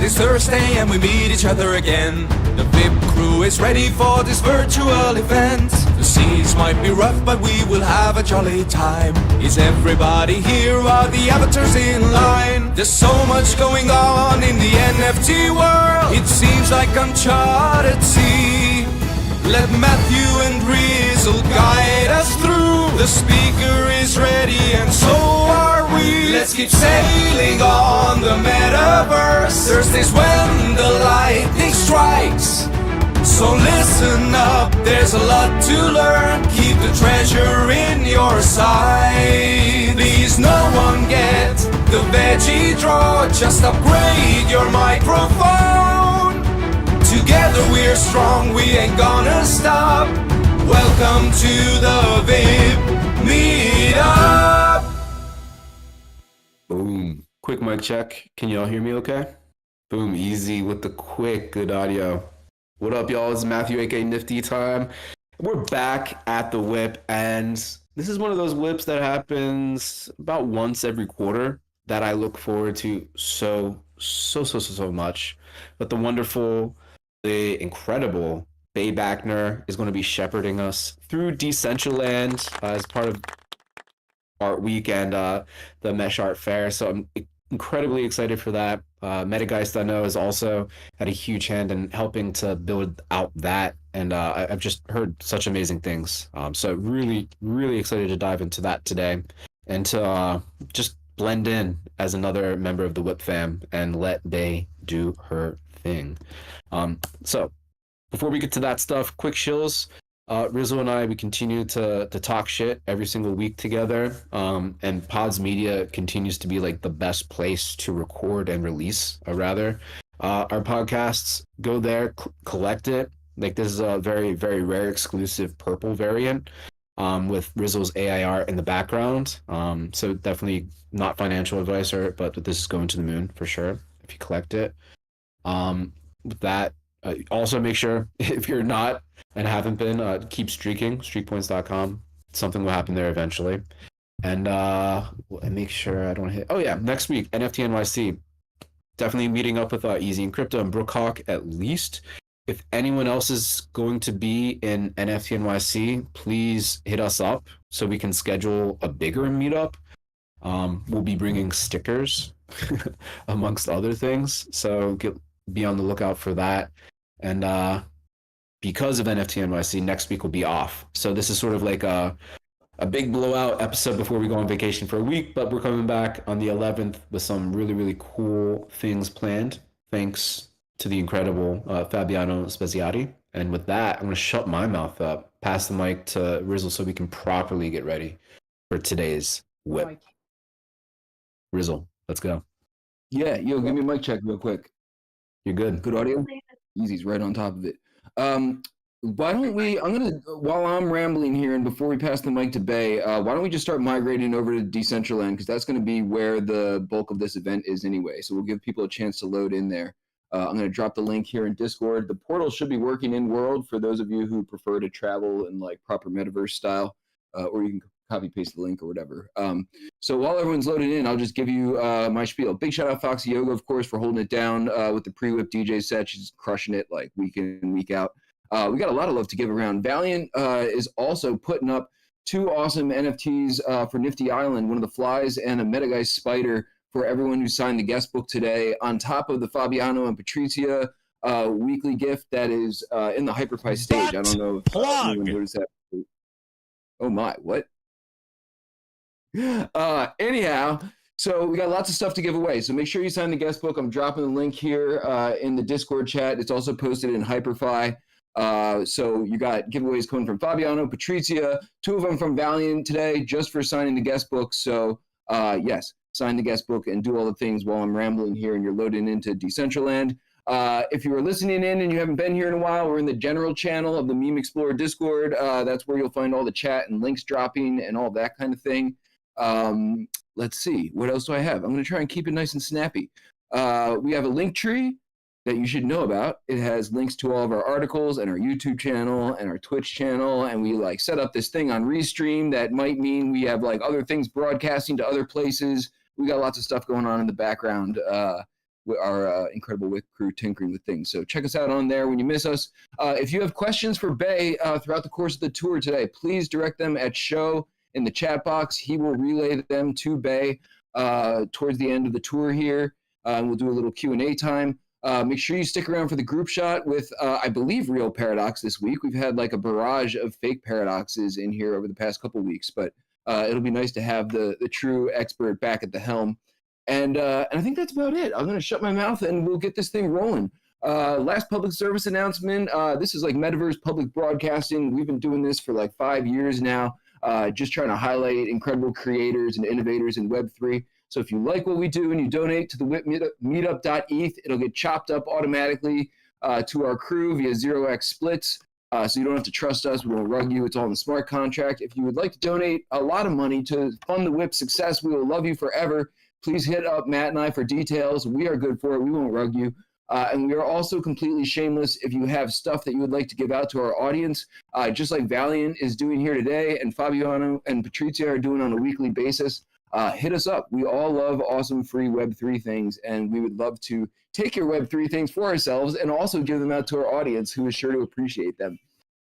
it's Thursday and we meet each other again. The VIP crew is ready for this virtual event. The seas might be rough, but we will have a jolly time. Is everybody here? Are the avatars in line? There's so much going on in the NFT world. It seems like uncharted sea. Let Matthew and Rizzle guide us through. The speaker is ready and so are we. Let's keep sailing on the Metaverse. Thursday's when the lightning strikes. So listen up, there's a lot to learn. Keep the treasure in your sight. Please no one get the veggie draw. Just upgrade your microphone. Together we're strong, we ain't gonna stop. Welcome to the WIP Meetup. Boom. Quick mic check. Can y'all hear me okay? Boom. Easy with the quick, good audio. What up, y'all? It's Matthew, aka Nifty Time. We're back at the WIP, and this is one of those WIPs that happens about once every quarter that I look forward to so much. But the wonderful, the incredible Backner is going to be shepherding us through Decentraland as part of Art Week and the MESHfair. So I'm incredibly excited for that. Metageist, I know, has also had a huge hand in helping to build out that, and I've just heard such amazing things. So really excited to dive into that today and to just blend in as another member of the WIP fam and let Bay do her thing. So before we get to that stuff, quick shills. Rizzo and I, we continue to talk shit every single week together, and Pods Media continues to be like the best place to record and release, our podcasts. Go there, collect it. Like, this is a very, very rare exclusive purple variant with Rizzo's AIR in the background. So definitely not financial advice, but this is going to the moon for sure if you collect it. With that, also make sure, if you're not and haven't been, keep streaking, streakpoints.com. Something will happen there eventually. And make sure I don't hit. Oh yeah, next week, NFT NYC. Definitely meeting up with Easy and Crypto and Brookhawk at least. If anyone else is going to be in NFT NYC, please hit us up so we can schedule a bigger meetup. We'll be bringing stickers, amongst other things. So be on the lookout for that. And because of NFT NYC, next week will be off. So this is sort of like a big blowout episode before we go on vacation for a week, but we're coming back on the 11th with some really cool things planned. Thanks to the incredible Fabiano Speziati. And with that, I'm going to shut my mouth up, pass the mic to Rizzle so we can properly get ready for today's WIP. Rizzle, let's go. Yeah, give me a mic check real quick. You're good. Good audio? Easy's right on top of it. Why don't we, while I'm rambling here and before we pass the mic to Bay, why don't we just start migrating over to Decentraland, because that's going to be where the bulk of this event is anyway. So we'll give people a chance to load in there. I'm going to drop the link here in Discord. The portal should be working in world for those of you who prefer to travel in like proper Metaverse style, or you can copy paste the link or whatever. So while everyone's loading in, I'll just give you my spiel. Big shout out Foxy Yoga, of course, for holding it down with the pre-whip DJ set. She's crushing it like week in and week out. We got a lot of love to give around. Valiant is also putting up 2 awesome NFTs for Nifty Island, one of the flies and a Metageist spider for everyone who signed the guest book today, on top of the Fabiano and Patricia weekly gift that is in the Hyperpie stage. I don't know if anyone noticed that. Oh my, what? Anyhow, so we got lots of stuff to give away. So make sure you sign the guest book. I'm dropping the link here in the Discord chat. It's also posted in Hyperpie. So you got giveaways coming from Fabiano, Patricia, 2 of them from Valiant today, just for signing the guest book. So yes, sign the guest book and do all the things while I'm rambling here and you're loading into Decentraland. If you are listening in and you haven't been here in a while, we're in the general channel of the Meme Explorer Discord. That's where you'll find all the chat and links dropping and all that kind of thing. Let's see, what else do I have? I'm going to try and keep it nice and snappy. We have a link tree that you should know about. It has links to all of our articles and our YouTube channel and our Twitch channel, and we like set up this thing on Restream that might mean we have like other things broadcasting to other places. We got lots of stuff going on in the background our incredible WIP crew tinkering with things. So check us out on there when you miss us. If you have questions for Bay throughout the course of the tour today, please direct them at Show in the chat box. He will relay them to Bay towards the end of the tour here. We'll do a little Q&A time. Make sure you stick around for the group shot with, I believe, Real Paradox this week. We've had like a barrage of fake paradoxes in here over the past couple weeks, but it'll be nice to have the true expert back at the helm. And I think that's about it. I'm going to shut my mouth and we'll get this thing rolling. Last public service announcement. This is like Metaverse public broadcasting. We've been doing this for like 5 years now, just trying to highlight incredible creators and innovators in Web3. So if you like what we do and you donate to the WIP Meetup.eth, it'll get chopped up automatically to our crew via 0x splits. So you don't have to trust us. We won't rug you. It's all in the smart contract. If you would like to donate a lot of money to fund the WIP success, we will love you forever. Please hit up Matt and I for details. We are good for it. We won't rug you. And we are also completely shameless if you have stuff that you would like to give out to our audience, just like Valiant is doing here today and Fabiano and Patrizia are doing on a weekly basis. Hit us up. We all love awesome free Web3 things, and we would love to take your Web3 things for ourselves and also give them out to our audience, who is sure to appreciate them.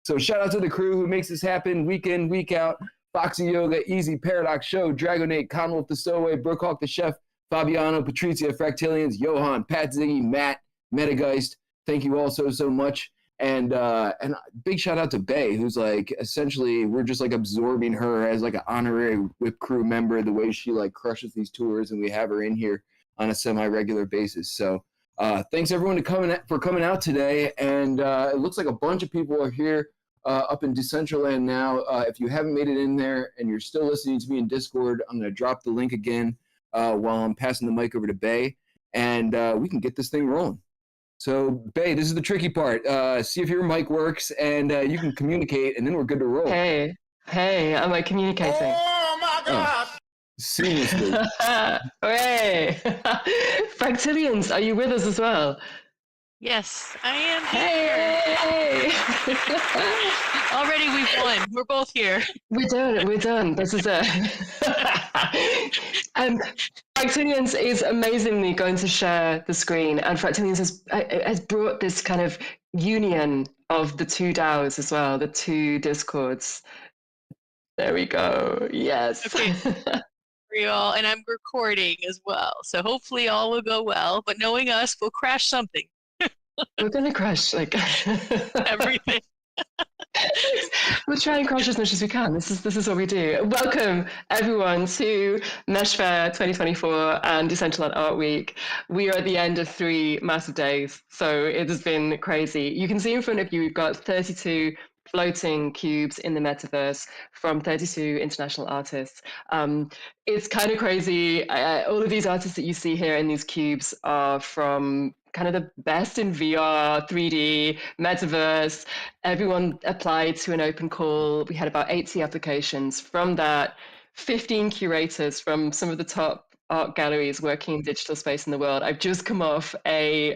So shout out to the crew who makes this happen week in, week out. Foxy Yoga, Easy, Paradox Show, Dragonate, Conwolf the Stowaway, Brookhawk the Chef, Fabiano, Patrizia, Fractilians, Johan, Pat Ziggy, Matt, Metageist. Thank you all so much. And big shout out to Bay, who's like, essentially, we're just like absorbing her as like an honorary WIP crew member, the way she like crushes these tours, and we have her in here on a semi-regular basis. So thanks everyone for coming out today. And it looks like a bunch of people are here up in Decentraland now. If you haven't made it in there and you're still listening to me in Discord, I'm going to drop the link again while I'm passing the mic over to Bay, and we can get this thing rolling. So, Bay, this is the tricky part. See if your mic works, and you can communicate, and then we're good to roll. Hey, am I communicating? Oh my God! Seamlessly. Hooray! Fractilians, are you with us as well? Yes, I am here. Hey! Already we've won. We're both here. We're done. This is it. Fractilians is amazingly going to share the screen, and Fractilians has brought this kind of union of the two DAOs as well, the two Discords. There we go. Yes. Okay. For all, and I'm recording as well, so hopefully all will go well. But knowing us, we'll crash something. We're gonna crash like everything. We'll try and crash as much as we can. This is what we do. Welcome everyone to MESHfair 2024 and Decentraland Art Week. We are at the end of 3 massive days, so it has been crazy. You can see in front of you we've got 32 floating cubes in the metaverse from 32 international artists. It's kind of crazy. All of these artists that you see here in these cubes are from kind of the best in VR, 3D, metaverse. Everyone applied to an open call. We had about 80 applications. From that, 15 curators from some of the top art galleries working in digital space in the world. I've just come off a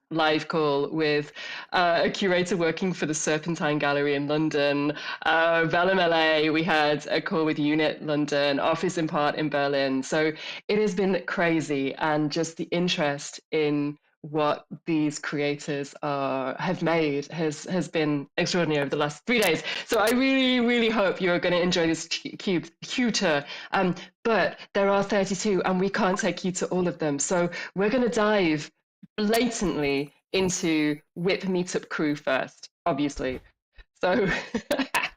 live call with a curator working for the Serpentine Gallery in London, Vellum LA. We had a call with Unit London, Office in Part in Berlin. So it has been crazy, and just the interest in what these creators have made has been extraordinary over the last 3 days. So I really hope you're going to enjoy this tutor. But there are 32 and we can't take you to all of them. So we're going to dive blatantly into WIP Meetup crew first, obviously. So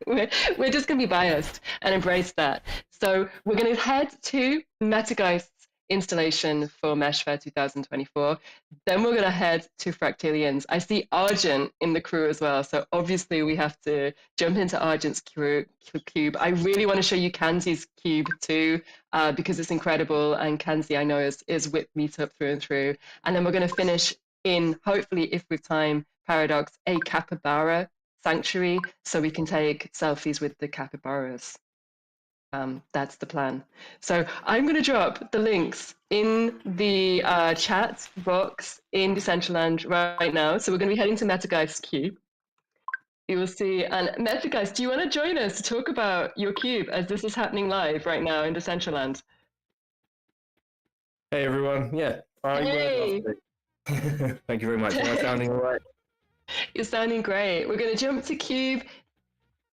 we're just going to be biased and embrace that. So we're going to head to Metageist's installation for MESHfair 2024. Then we're going to head to Fractilians. I see Argent in the crew as well, so obviously we have to jump into Argent's cube. I really want to show you Kanzi's cube too, because it's incredible, and Kanzi I know is WIP Meetup through and through. And then we're going to finish in, hopefully if with time, Paradox, a capybara sanctuary, so we can take selfies with the capybaras. That's the plan. So I'm going to drop the links in the chat box in Decentraland right now. So we're going to be heading to Metageist's cube. You will see. And Metageist, do you want to join us to talk about your cube as this is happening live right now in Decentraland? Hey everyone. Yeah. Hey. Thank you very much. Am I sounding all right? You're sounding great. We're going to jump to cube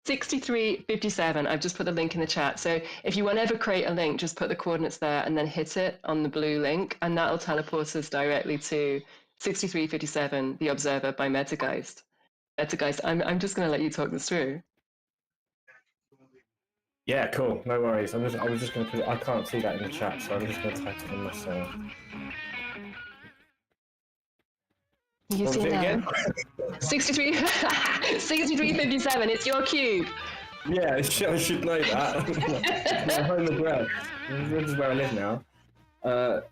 6357. I've just put the link in the chat. So if you want to ever create a link, just put the coordinates there and then hit it on the blue link, and that'll teleport us directly to 6357, The Observer by Metageist. Metageist, I'm just going to let you talk this through. Yeah, cool. No worries. I was just going to put it. I can't see that in the chat, so I'm just going to type it in myself. You What was see it that? again? 6357. It's your cube. Yeah, I should know that. My home address. This is where I live now.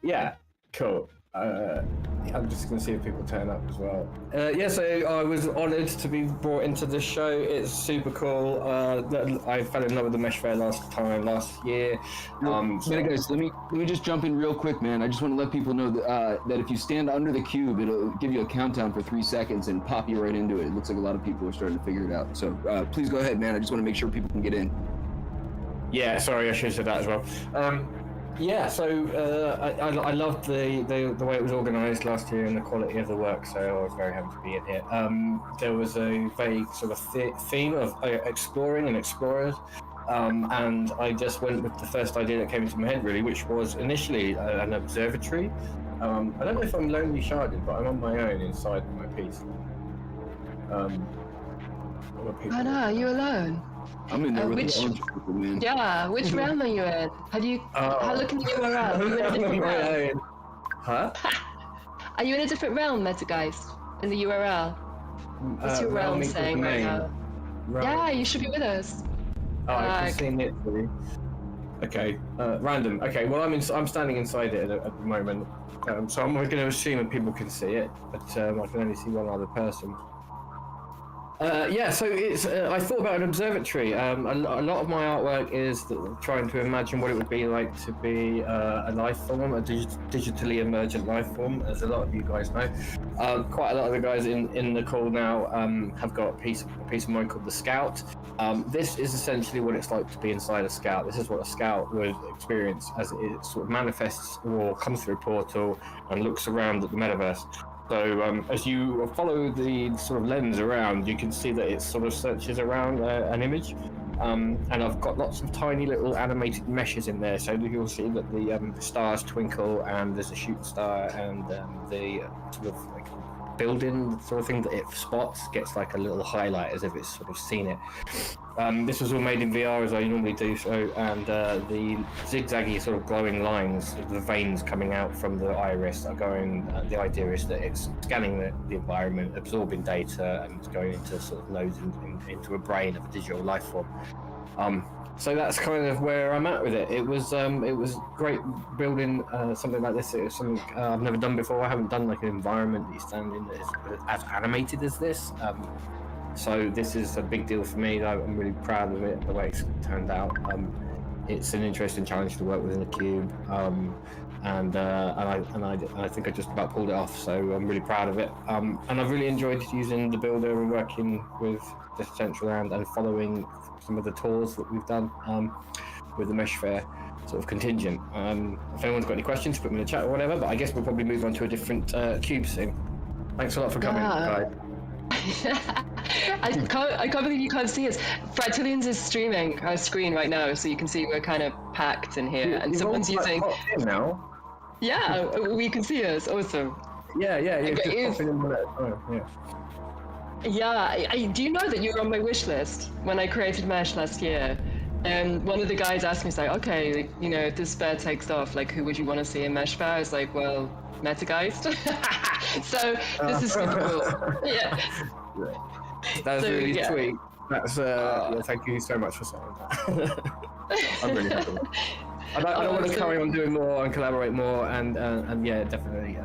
Yeah, cool. I'm just going to see if people turn up as well. Yeah, so I was honoured to be brought into this show. It's super cool. I fell in love with the MESHfair last year. Guys, let me just jump in real quick, man. I just want to let people know that if you stand under the cube, it'll give you a countdown for 3 seconds and pop you right into it. It looks like a lot of people are starting to figure it out. So please go ahead, man. I just want to make sure people can get in. Yeah, sorry, I should have said that as well. Yeah, so I loved the way it was organised last year and the quality of the work, so I was very happy to be in here. There was a very sort of theme of exploring and explorers, and I just went with the first idea that came into my head, really, which was initially an observatory. I don't know if I'm lonely sharded, but I'm on my own inside my piece. Oh no, are you alone? I'm in there with which- the orange people, man. Yeah, which realm are you in? Have you look in the URL? Are you in a different realm? Huh? Are you in a different realm, Metageist? In the URL? What's your realm saying right now? Yeah, you should be with us. Oh, I can see it. Really. Okay, random. Okay, well I'm standing inside it at the moment, so I'm going to assume that people can see it, but I can only see one other person. Yeah, so it's. I thought about an observatory. A lot of my artwork is trying to imagine what it would be like to be a life form, a digitally emergent life form, as a lot of you guys know. Quite a lot of the guys in the call now have got a piece of mine called the Scout. This is essentially what it's like to be inside a Scout. This is what a Scout would experience as it sort of manifests or comes through a portal and looks around at the Metaverse. So as you follow the sort of lens around, you can see that it sort of searches around an image. And I've got lots of tiny little animated meshes in there, so you'll see that the stars twinkle, and there's a shooting star, and the sort of like building sort of thing that it spots gets like a little highlight as if it's sort of seen it. This was all made in VR as I normally do so, and the zigzaggy sort of glowing lines, the veins coming out from the iris are going, the idea is that it's scanning the environment, absorbing data, and going into sort of nodes into a brain of a digital life form. So that's kind of where I'm at with it. It was great building something like this. It was something I've never done before. I haven't done like an environment that you stand in that is as animated as this. So this is a big deal for me. I'm really proud of it, the way it's turned out. It's an interesting challenge to work within a cube, and I think I just about pulled it off. So I'm really proud of it. And I've really enjoyed using the builder and working with Decentraland and following some of the tours that we've done with the MESHfair sort of contingent. If anyone's got any questions, put them in the chat or whatever. But I guess we'll probably move on to a different cube soon. Thanks a lot for coming, guys. I can't believe you can't see us. Fractalians is streaming our screen right now, so you can see we're kind of packed in here, and someone's using. Now. Yeah, we can see us. Awesome. Yeah. Do you know that you were on my wish list when I created Mesh last year? And one of the guys asked me, he's like, okay, you know, if this fair takes off, like, who would you want to see in MESHfair? I was like, well, Metageist. So this is super cool. Yeah. That's really sweet. That's thank you so much for saying that. I'm really happy. I don't want to carry on doing more and collaborate more, and yeah, definitely.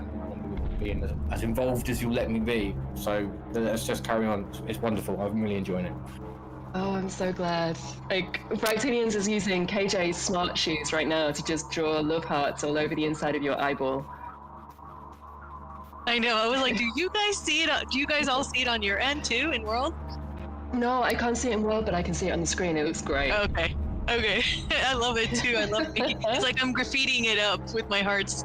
Being as involved as you let me be, so let's just carry on. It's wonderful. I'm really enjoying it. Oh, I'm so glad. Like, Fractalians is using KJ's smart shoes right now to just draw love hearts all over the inside of your eyeball. I know. I was like, do you guys see it? Do you guys all see it on your end too in World? No, I can't see it in World, but I can see it on the screen. It looks great. Okay. Okay, I love it too. I love making. It's like I'm graffitiing it up with my hearts.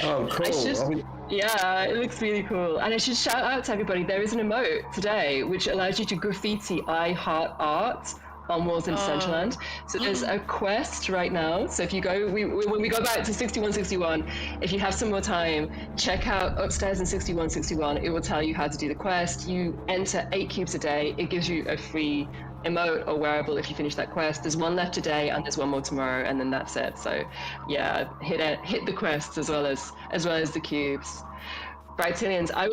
Oh, cool. Yeah, it looks really cool. And I should shout out to everybody, there is an emote today which allows you to graffiti I heart art on walls in Decentraland. So there's a quest right now. So if you go, when we go back to 6161, if you have some more time, check out upstairs in 6161. It will tell you how to do the quest. You enter 8 cubes a day. It gives you a free emote or wearable if you finish that quest. There's one left today and there's one more tomorrow, and then that's it. So yeah, hit the quests as well as the cubes. Brightilians, I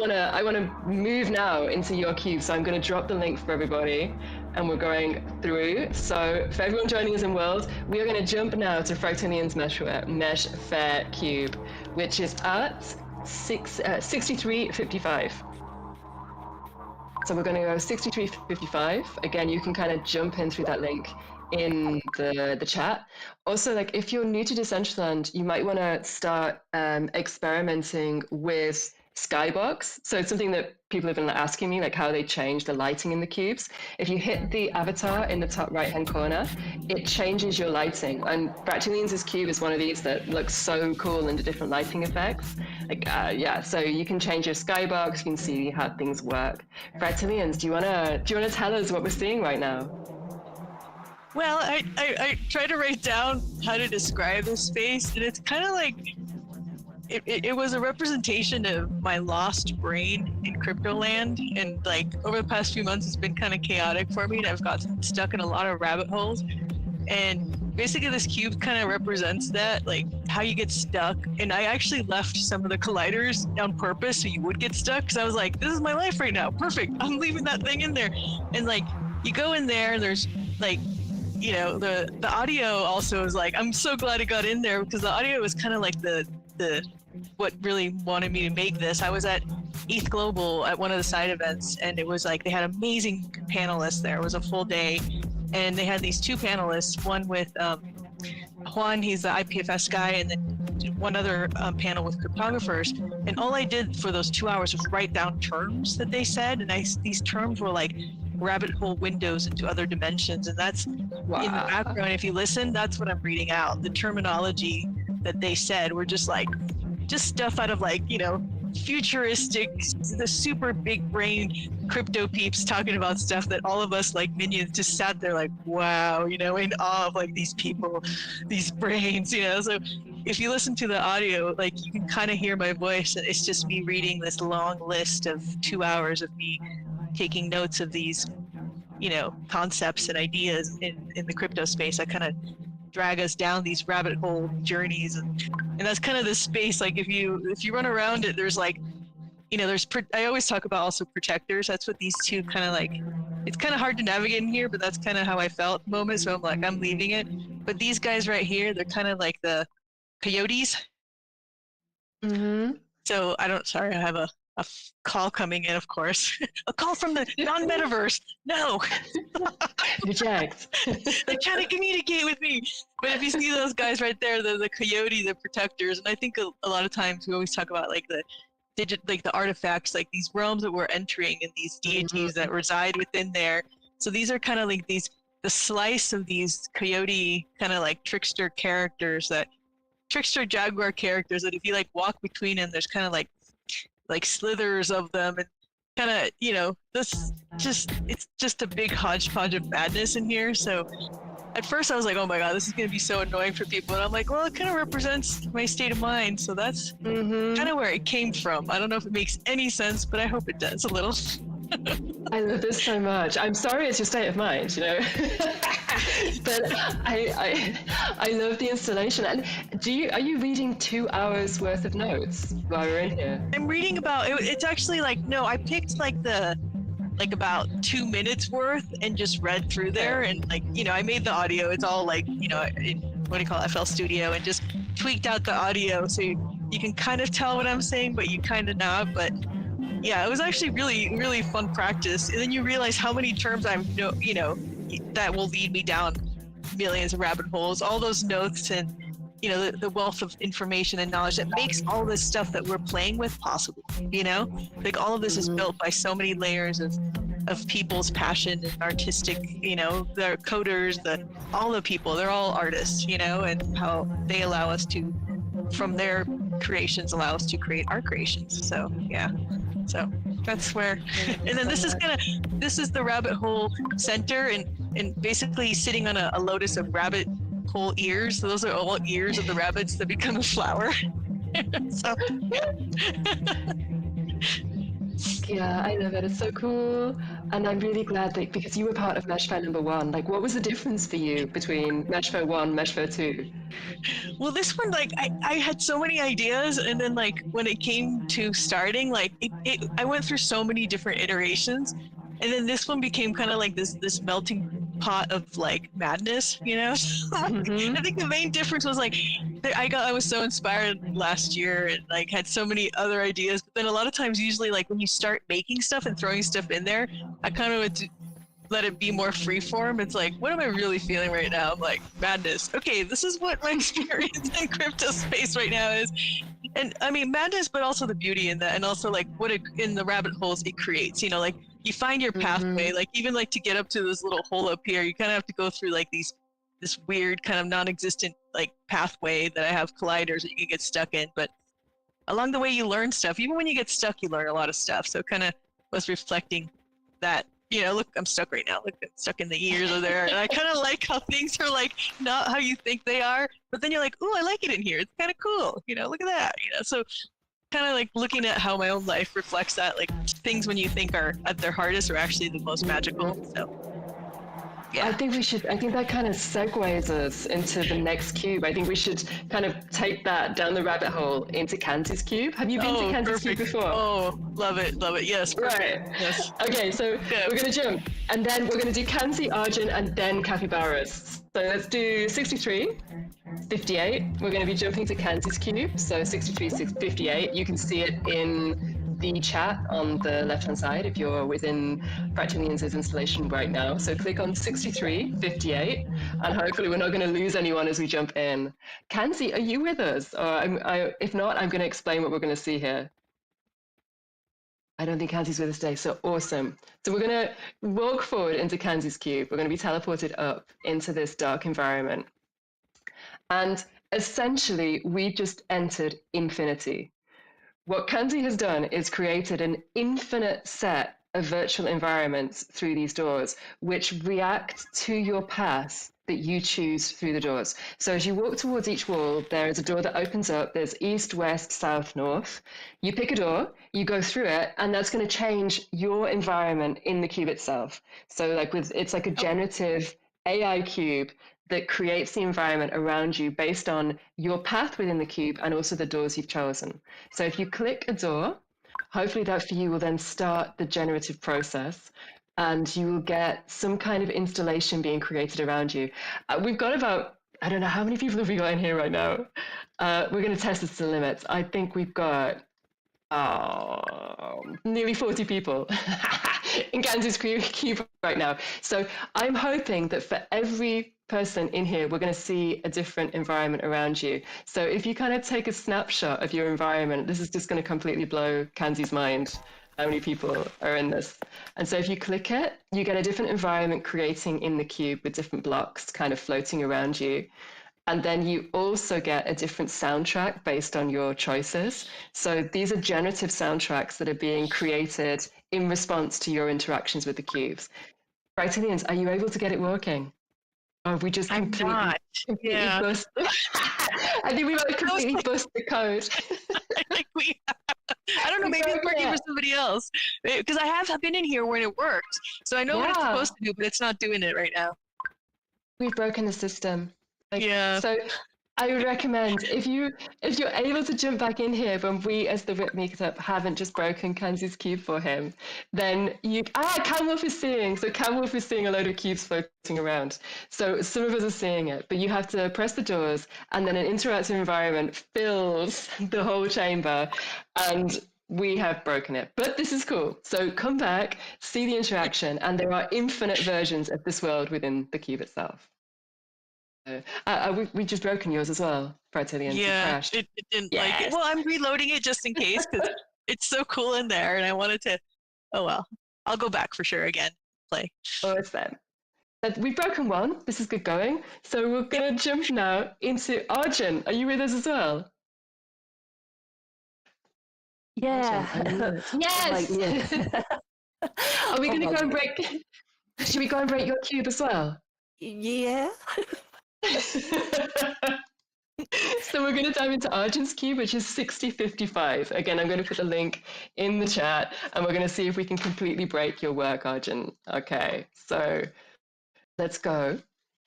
wanna move now into your cube. So I'm gonna drop the link for everybody, and we're going through. So for everyone joining us in World, we are gonna jump now to Fractilian's MESHfair cube, which is at 6355. So we're going to go 6355. Again, you can kind of jump in through that link in the chat. Also, like if you're new to Decentraland, you might want to start experimenting with skybox. So it's something that people have been asking me, like how they change the lighting in the cubes. If you hit the avatar in the top right-hand corner, it changes your lighting. And Bractilians' cube is one of these that looks so cool under different lighting effects. Like, yeah, so you can change your skybox. You can see how things work. Bractilians, do you wanna tell us what we're seeing right now? Well, I tried to write down how to describe this space, and it's kind of like it was a representation of my lost brain in Cryptoland, and like over the past few months, it's been kind of chaotic for me, and I've got stuck in a lot of rabbit holes. And basically, this cube kind of represents that, like how you get stuck. And I actually left some of the colliders on purpose so you would get stuck, because I was like, this is my life right now. Perfect. I'm leaving that thing in there. And like you go in there, and there's like, you know, the audio also is like, I'm so glad it got in there, because the audio was kind of like the what really wanted me to make this. I was at ETH Global at one of the side events, and it was like they had amazing panelists there. It was a full day, and they had these 2 panelists, one with Juan, he's the IPFS guy, and then one other panel with cryptographers. And all I did for those 2 hours was write down terms that they said, and these terms were like rabbit hole windows into other dimensions, and that's in the background. If you listen, that's what I'm reading out. The terminology that they said were just stuff out of like, you know, futuristic, the super big brain crypto peeps talking about stuff that all of us like minions just sat there like, wow, you know, in awe of like these people, these brains, you know. So if you listen to the audio, like you can kind of hear my voice. It's just me reading this long list of 2 hours of me taking notes of these, you know, concepts and ideas in the crypto space. I kind of drag us down these rabbit hole journeys, and that's kind of the space. Like if you run around it, there's like, you know, I always talk about also protectors. That's what these 2 kind of like, it's kind of hard to navigate in here, but that's kind of how I felt at the moment. So I'm like, I'm leaving it. But these guys right here, they're kind of like the coyotes. Mm-hmm. So I have a call coming in, of course. A call from the non-Metaverse. No. Reject. They're trying to communicate with me. But if you see those guys right there, they're the coyote, the protectors. And I think a lot of times we always talk about like the artifacts, like these realms that we're entering, and these deities that reside within there. So these are kind of like the slice of these coyote kind of like trickster jaguar characters that if you like walk between them, there's kind of like slithers of them, and kind of, you know, it's just a big hodgepodge of madness in here. So at first I was like, oh my god, this is going to be so annoying for people, and I'm like, well, it kind of represents my state of mind, so that's kind of where it came from. I don't know if it makes any sense, but I hope it does a little. I love this so much. I'm sorry it's your state of mind, you know. But I love the installation. And are you reading 2 hours worth of notes while we're in here? I'm reading about it. It's actually like, no, I picked like about 2 minutes worth and just read through there, and like, you know, I made the audio. It's all like, you know, FL Studio, and just tweaked out the audio so you can kind of tell what I'm saying, but you kind of not. But yeah, it was actually really, really fun practice. And then you realize how many terms you know, that will lead me down millions of rabbit holes. All those notes and, you know, the wealth of information and knowledge that makes all this stuff that we're playing with possible, you know? Like all of this is built by so many layers of of people's passion and artistic, you know, the coders, all the people, they're all artists, you know, and how they allow us to, from their creations, allow us to create our creations. So yeah, so that's where, and then this is the rabbit hole center, and basically sitting on a lotus of rabbit hole ears. So those are all ears of the rabbits that become a flower. So yeah. Yeah, I love it. It's so cool. And I'm really glad that because you were part of MESHfair #1, like what was the difference for you between MESHfair 1, MESHfair 2? Well, this one, like, I had so many ideas, and then like when it came to starting, like I went through so many different iterations, and then this one became kind of like this melting pot of like madness, you know. Mhm. I think the main difference was like I was so inspired last year and like had so many other ideas, but then a lot of times, usually like when you start making stuff and throwing stuff in there, I kind of would let it be more freeform. It's like, what am I really feeling right now? I'm like, madness. Okay, this is what my experience in crypto space right now is. And I mean, madness, but also the beauty in that, and also like what it, in the rabbit holes it creates, you know, like you find your pathway, like even like to get up to this little hole up here, you kind of have to go through like this weird kind of non-existent like pathway that I have colliders that you can get stuck in. But along the way, you learn stuff. Even when you get stuck, you learn a lot of stuff. So kind of was reflecting that, you know, look, I'm stuck right now. Look, I'm stuck in the ears of there. And I kind of like how things are like not how you think they are, but then you're like, oh, I like it in here. It's kind of cool. You know, look at that. You know, so kind of like looking at how my own life reflects that, like things when you think are at their hardest are actually the most magical. So yeah. I think that kind of segues us into the next cube. I think we should kind of take that down the rabbit hole into Kanzi's cube. Have you been to Kanzi's cube before? Oh, love it. Yes. Perfect. Right. Yes. Okay, so we're going to jump. And then we're going to do Kanzi, Arjun, and then Capybaras. So let's do 63, 58. We're going to be jumping to Kanzi's cube. So 63, 58. You can see it in the chat on the left-hand side if you're within Fractalians' installation right now. So click on 63, 58, and hopefully we're not going to lose anyone as we jump in. Kanzi, are you with us? Or if not, I'm going to explain what we're going to see here. I don't think Kanzi's with us today, so awesome. So we're going to walk forward into Kanzi's cube. We're going to be teleported up into this dark environment. And essentially, we just entered infinity. What Kanzi has done is created an infinite set of virtual environments through these doors, which react to your path that you choose through the doors. So as you walk towards each wall, there is a door that opens up. There's east, west, south, north. You pick a door, you go through it, and that's going to change your environment in the cube itself. So it's like a generative AI cube that creates the environment around you based on your path within the cube and also the doors you've chosen. So if you click a door, hopefully that for you will then start the generative process and you will get some kind of installation being created around you. We've got about, I don't know, how many people have we got in here right now? We're going to test this to the limits. I think we've got nearly 40 people in Kanzi's cube right now. So I'm hoping that for every person in here, we're going to see a different environment around you. So if you kind of take a snapshot of your environment, this is just going to completely blow Kanzi's mind how many people are in this. And so if you click it, you get a different environment creating in the cube with different blocks kind of floating around you. And then you also get a different soundtrack based on your choices. So these are generative soundtracks that are being created in response to your interactions with the cubes. Fractalians, are you able to get it working? Or have we just completely bust? I think we might completely bust the code. I think we have. I don't know, maybe it's working for somebody else. Because I have been in here when it worked. So I know what it's supposed to do, but it's not doing it right now. We've broken the system. So I would recommend if you're able to jump back in here when we as the WIP Meetup haven't just broken Kanzi's cube for him, then Camwolf is seeing. So Camwolf is seeing a load of cubes floating around. So some of us are seeing it, but you have to press the doors and then an interactive environment fills the whole chamber and we have broken it. But this is cool. So come back, see the interaction, and there are infinite versions of this world within the cube itself. We just broken yours as well, Fractalians. Yeah, it didn't like it. Well, I'm reloading it just in case because it's so cool in there, and I wanted to. Oh well. I'll go back for sure again. Play. Awesome. We've broken one. This is good going. So we're going to jump now into Arjun. Are you with us as well? Yeah. Arjun, are you with us? Like, Yes! yeah. Are we Oh going to my go and God. break? Should we go and break your cube as well? Yeah. So we're going to dive into Arjun's cube, which is 6055. Again, I'm going to put the link in the chat, and we're going to see if we can completely break your work, Arjun. Okay, so let's go.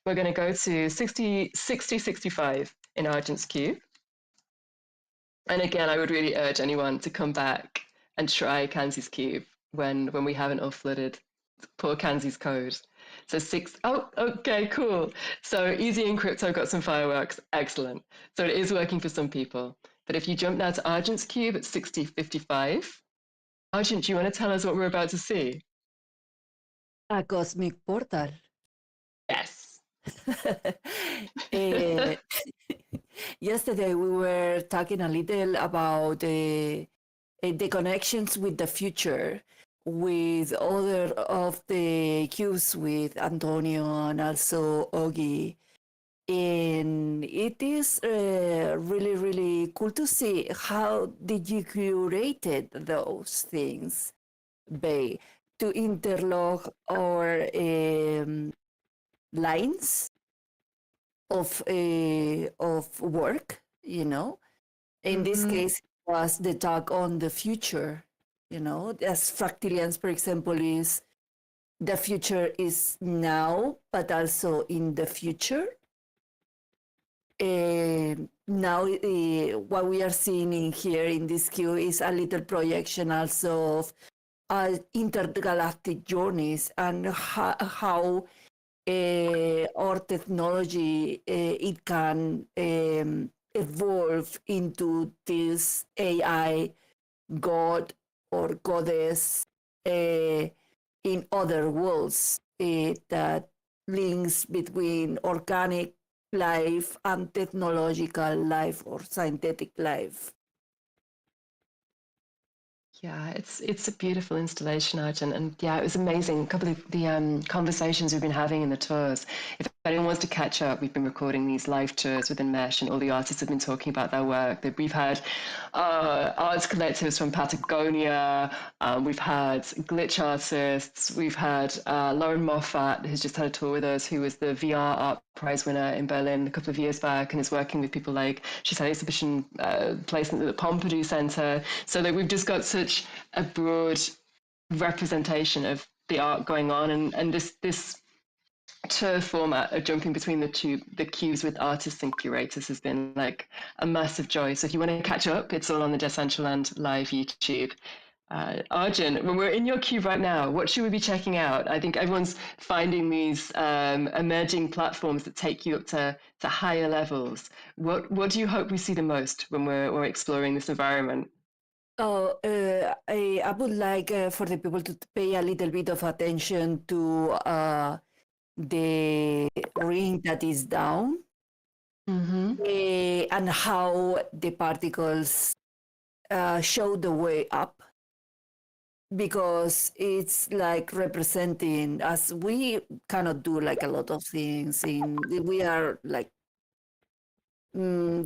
We're going to go to 6065 in Arjun's cube. And again, I would really urge anyone to come back and try Kanzi's cube when we haven't all flooded poor Kanzi's code. So oh, okay, cool. So easy in crypto got some fireworks. Excellent. So it is working for some people. But if you jump now to Argent's cube at 6055, Argent, do you want to tell us what we're about to see? A cosmic portal. Yes. Eh, Yesterday we were talking a little about the connections with the future with other of the cubes with Antonio and also Ogi. And it is really, really cool to see how did you curated those things, Bay, to interlock our lines of work, you know. In this case, it was the talk on the future, you know, as fractilians, for example, is the future is now, but also in the future. Now, what we are seeing in here in this queue is a little projection also of intergalactic journeys and how our technology it can evolve into this AI god or goddess in other worlds that links between organic life and technological life or synthetic life. Yeah, it's a beautiful installation, Arjun, and yeah, it was amazing. A couple of the conversations we've been having in the tours. If anyone wants to catch up, we've been recording these live tours within Mesh, and all the artists have been talking about their work. We've had arts collectives from Patagonia, we've had glitch artists, we've had Lauren Moffat, who's just had a tour with us, who was the VR Art Prize winner in Berlin a couple of years back, and is working with people like, she's had exhibition placement at the Pompidou Center. So that we've just got such a broad representation of the art going on, and this tour format of jumping between the cubes with artists and curators has been like a massive joy. So if you want to catch up, it's all on the Decentraland live YouTube. Arjun, when we're in your cube right now, what should we be checking out? I think everyone's finding these emerging platforms that take you up to higher levels. What do you hope we see the most when we're exploring this environment? Oh, I would like for the people to pay a little bit of attention to the ring that is down and how the particles show the way up, because it's like representing, as we cannot do like a lot of things we are like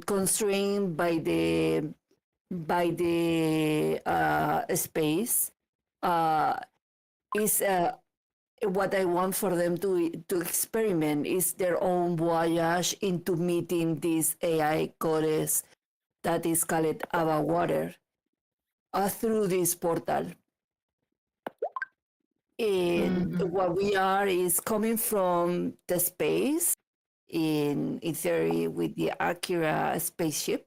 constrained by the space. Is what I want for them to experiment is their own voyage into meeting this AI goddess that is called Ava Water through this portal. And what we are is coming from the space in theory with the Akira spaceship.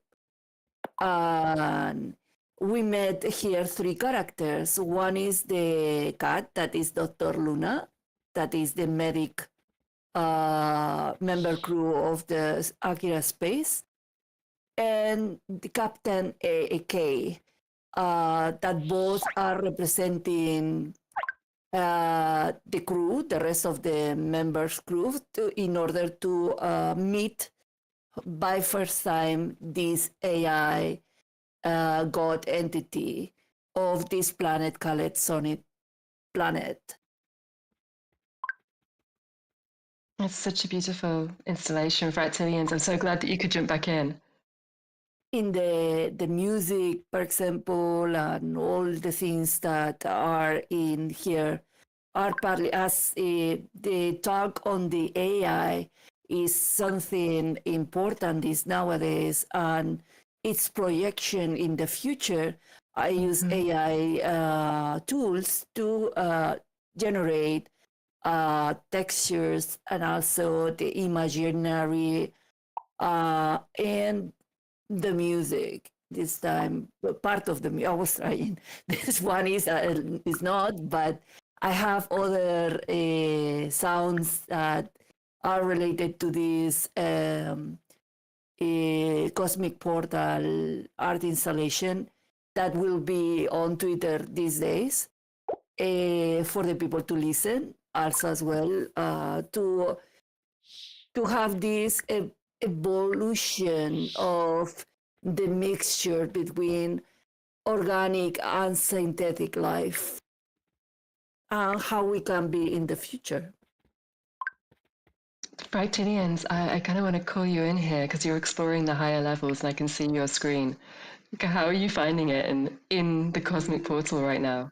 And we met here three characters. One is the cat, that is Dr. Luna, that is the medic member crew of the Akira space, and the Captain AK, that both are representing the crew, the rest of the members' crew, in order to meet by first time this AI god entity of this planet called Sonnet planet. It's such a beautiful installation for Actilians. I'm so glad that you could jump back in. In the music, for example, and all the things that are in here are partly as the talk on the AI is something important is nowadays, and its projection in the future. I use AI tools to generate textures and also the imaginary and the music. This time, part of the I was trying. This one is not, but I have other sounds that are related to this Cosmic Portal art installation that will be on Twitter these days for the people to listen also as well to have this evolution of the mixture between organic and synthetic life and how we can be in the future. Brightinians, I kind of want to call you in here because you're exploring the higher levels and I can see your screen. How are you finding it in the Cosmic Portal right now?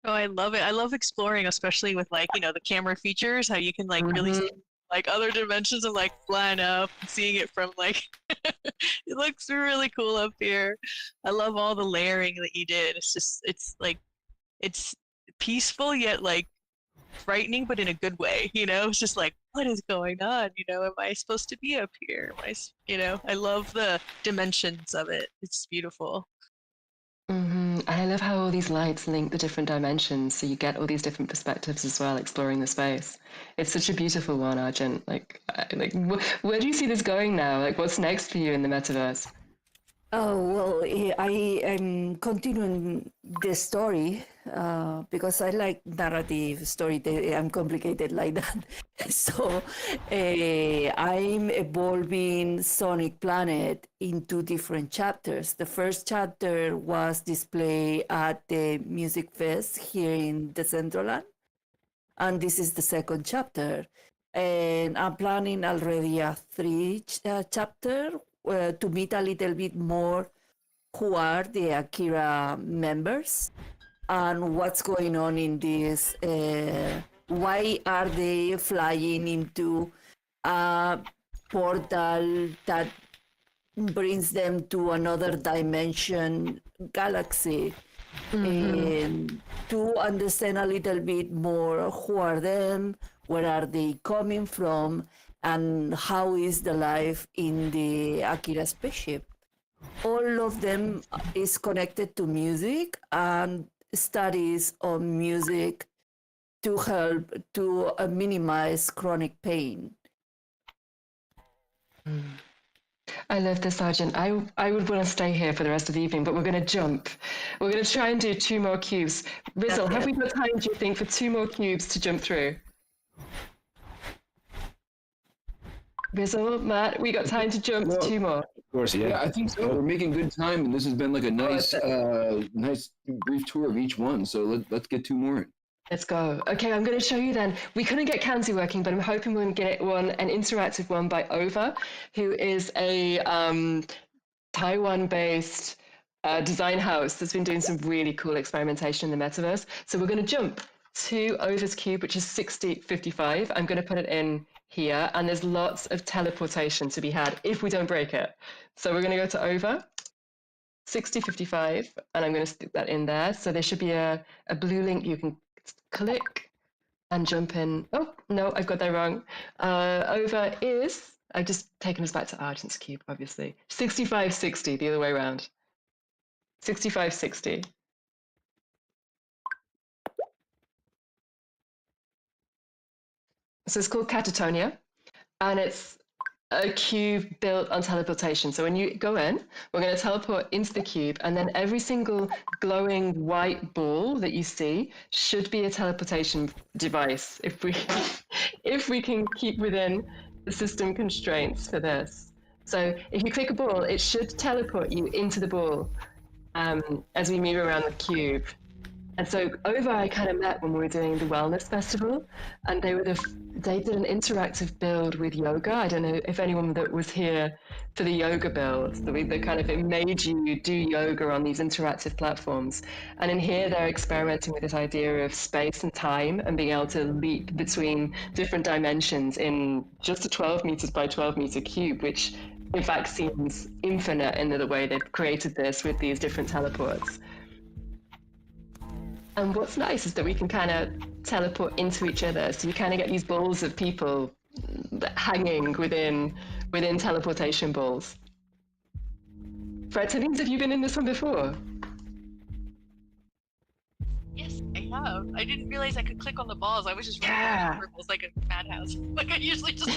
Oh, I love it. I love exploring, especially with like, the camera features, how you can like really see like other dimensions of like flying up and seeing it from like it looks really cool up here. I love all the layering that you did. It's peaceful yet like frightening, but in a good way, It's just like, what is going on? Am I supposed to be up here? I love the dimensions of it. It's beautiful. And I love how all these lights link the different dimensions, so you get all these different perspectives as well, exploring the space. It's such a beautiful one, Argent. Where do you see this going now? Like, what's next for you in the metaverse? Oh, well, I am continuing the story because I like narrative story. I'm complicated like that. So I'm evolving Sonic Planet into different chapters. The first chapter was displayed at the Music Fest here in Decentraland. And this is the second chapter. And I'm planning already a third chapter to meet a little bit more who are the Akira members and what's going on in this. Why are they flying into a portal that brings them to another dimension galaxy? And to understand a little bit more who are them, where are they coming from, and how is the life in the Akira spaceship. All of them is connected to music and studies on music to help to minimize chronic pain. I love this, Sergeant. I would want to stay here for the rest of the evening, but we're going to jump. We're going to try and do 2 more cubes. Rizzle, have we got time, do you think, for 2 more cubes to jump through? Rizzle, Matt, we got time to jump 2 more. Of course, yeah. Yeah, I think so. We're making good time, and this has been like a nice, nice brief tour of each one. So let's get 2 more in. Let's go. Okay, I'm going to show you then. We couldn't get Kanzi working, but I'm hoping we're going to get an interactive one by Ova, who is a Taiwan-based design house that's been doing some really cool experimentation in the metaverse. So we're going to jump to Ova's cube, which is 6055. I'm going to put it in here, and there's lots of teleportation to be had if we don't break it. So we're going to go to Ova. 6055, and I'm going to stick that in there. So there should be a blue link you can click and jump in. Oh, no, I've got that wrong. Over is, I've just taken us back to Argent's cube, obviously. 6560, the other way around. 6560. So it's called Catatonia, and it's a cube built on teleportation. So when you go in, we're going to teleport into the cube, and then every single glowing white ball that you see should be a teleportation device if we can keep within the system constraints for this. So if you click a ball, it should teleport you into the ball as we move around the cube. And so over I kind of met when we were doing the Wellness Festival, and they did an interactive build with yoga. I don't know if anyone that was here for the yoga build, it made you do yoga on these interactive platforms. And in here they're experimenting with this idea of space and time and being able to leap between different dimensions in just a 12 meters by 12 meter cube, which in fact seems infinite in the way they've created this with these different teleports. And what's nice is that we can kind of teleport into each other. So you kind of get these balls of people hanging within teleportation balls. Fred Timmings, have you been in this one before? Yes, I have. I didn't realize I could click on the balls. I was just running around in circles like a madhouse. Like I usually just...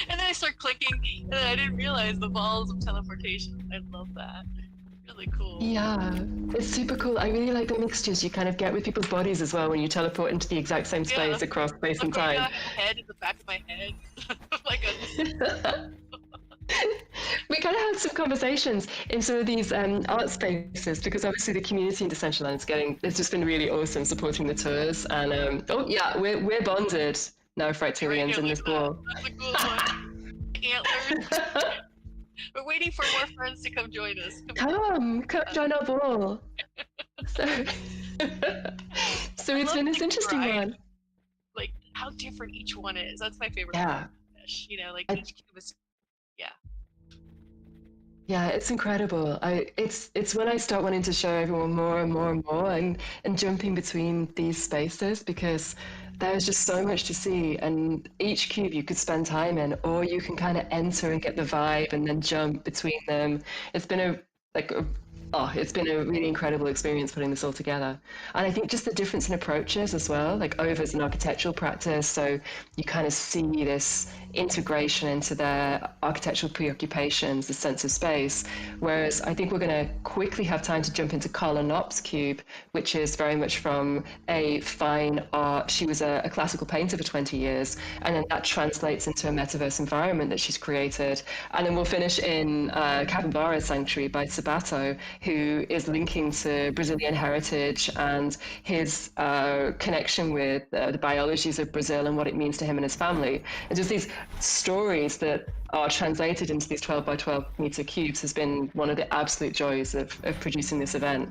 And then I start clicking, and then I didn't realize the balls of teleportation. I love that. Really cool. Yeah, it's super cool. I really like the mixtures you kind of get with people's bodies as well when you teleport into the exact same space across space and time. My head in the back of my head. Like we kind of had some conversations in some of these art spaces because obviously the community in Decentraland it's just been really awesome supporting the tours. And we're bonded now, Fractarians, in this ball. That's a cool one. Antlers. We're waiting for more friends to come join us. Come join our ball. So it's been this interesting one. Like how different each one is. That's my favorite. Yeah. You know, like each cube is. Yeah. Yeah, it's incredible. It's when I start wanting to show everyone more and more and more and jumping between these spaces because there's just so much to see, and each cube you could spend time in, or you can kind of enter and get the vibe and then jump between them. It's been a really incredible experience putting this all together. And I think just the difference in approaches as well, like Over's an architectural practice, so you kind of see this integration into their architectural preoccupations, the sense of space. Whereas I think we're going to quickly have time to jump into Carla Knopp's cube, which is very much from a fine art. She was a classical painter for 20 years, and then that translates into a metaverse environment that she's created. And then we'll finish in Capybara Sanctuary by Sabato, who is linking to Brazilian heritage and his connection with the biologies of Brazil and what it means to him and his family. And just these stories that are translated into these 12 by 12 meter cubes has been one of the absolute joys of producing this event.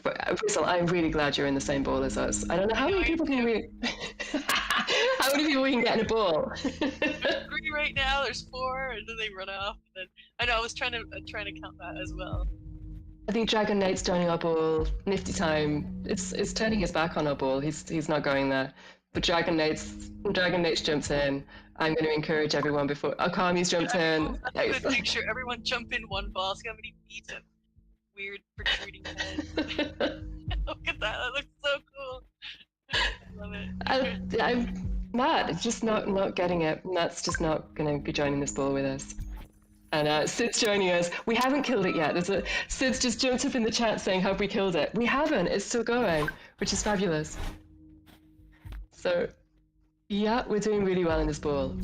But Rizal, I'm really glad you're in the same ball as us. I don't know how many people can we... How many people we can get in a ball? There's 3 right now. There's 4, and then they run off. And then I know I was trying to count that as well. I think Dragon Nate's joining our ball. Nifty Time. It's turning his back on our ball. He's not going there. But Dragon Nate's jumped in. I'm going to encourage everyone before Akami's jumped in. Make sure everyone jump in one ball. See how many feet of weird protruding heads. Look at that. That looks so cool. I love it. I'm mad. It's just not getting it. Matt's just not going to be joining this ball with us. And Sid's joining us. We haven't killed it yet. Sid's just jumped up in the chat saying, have we killed it? We haven't. It's still going, which is fabulous. So, yeah, we're doing really well in this ball.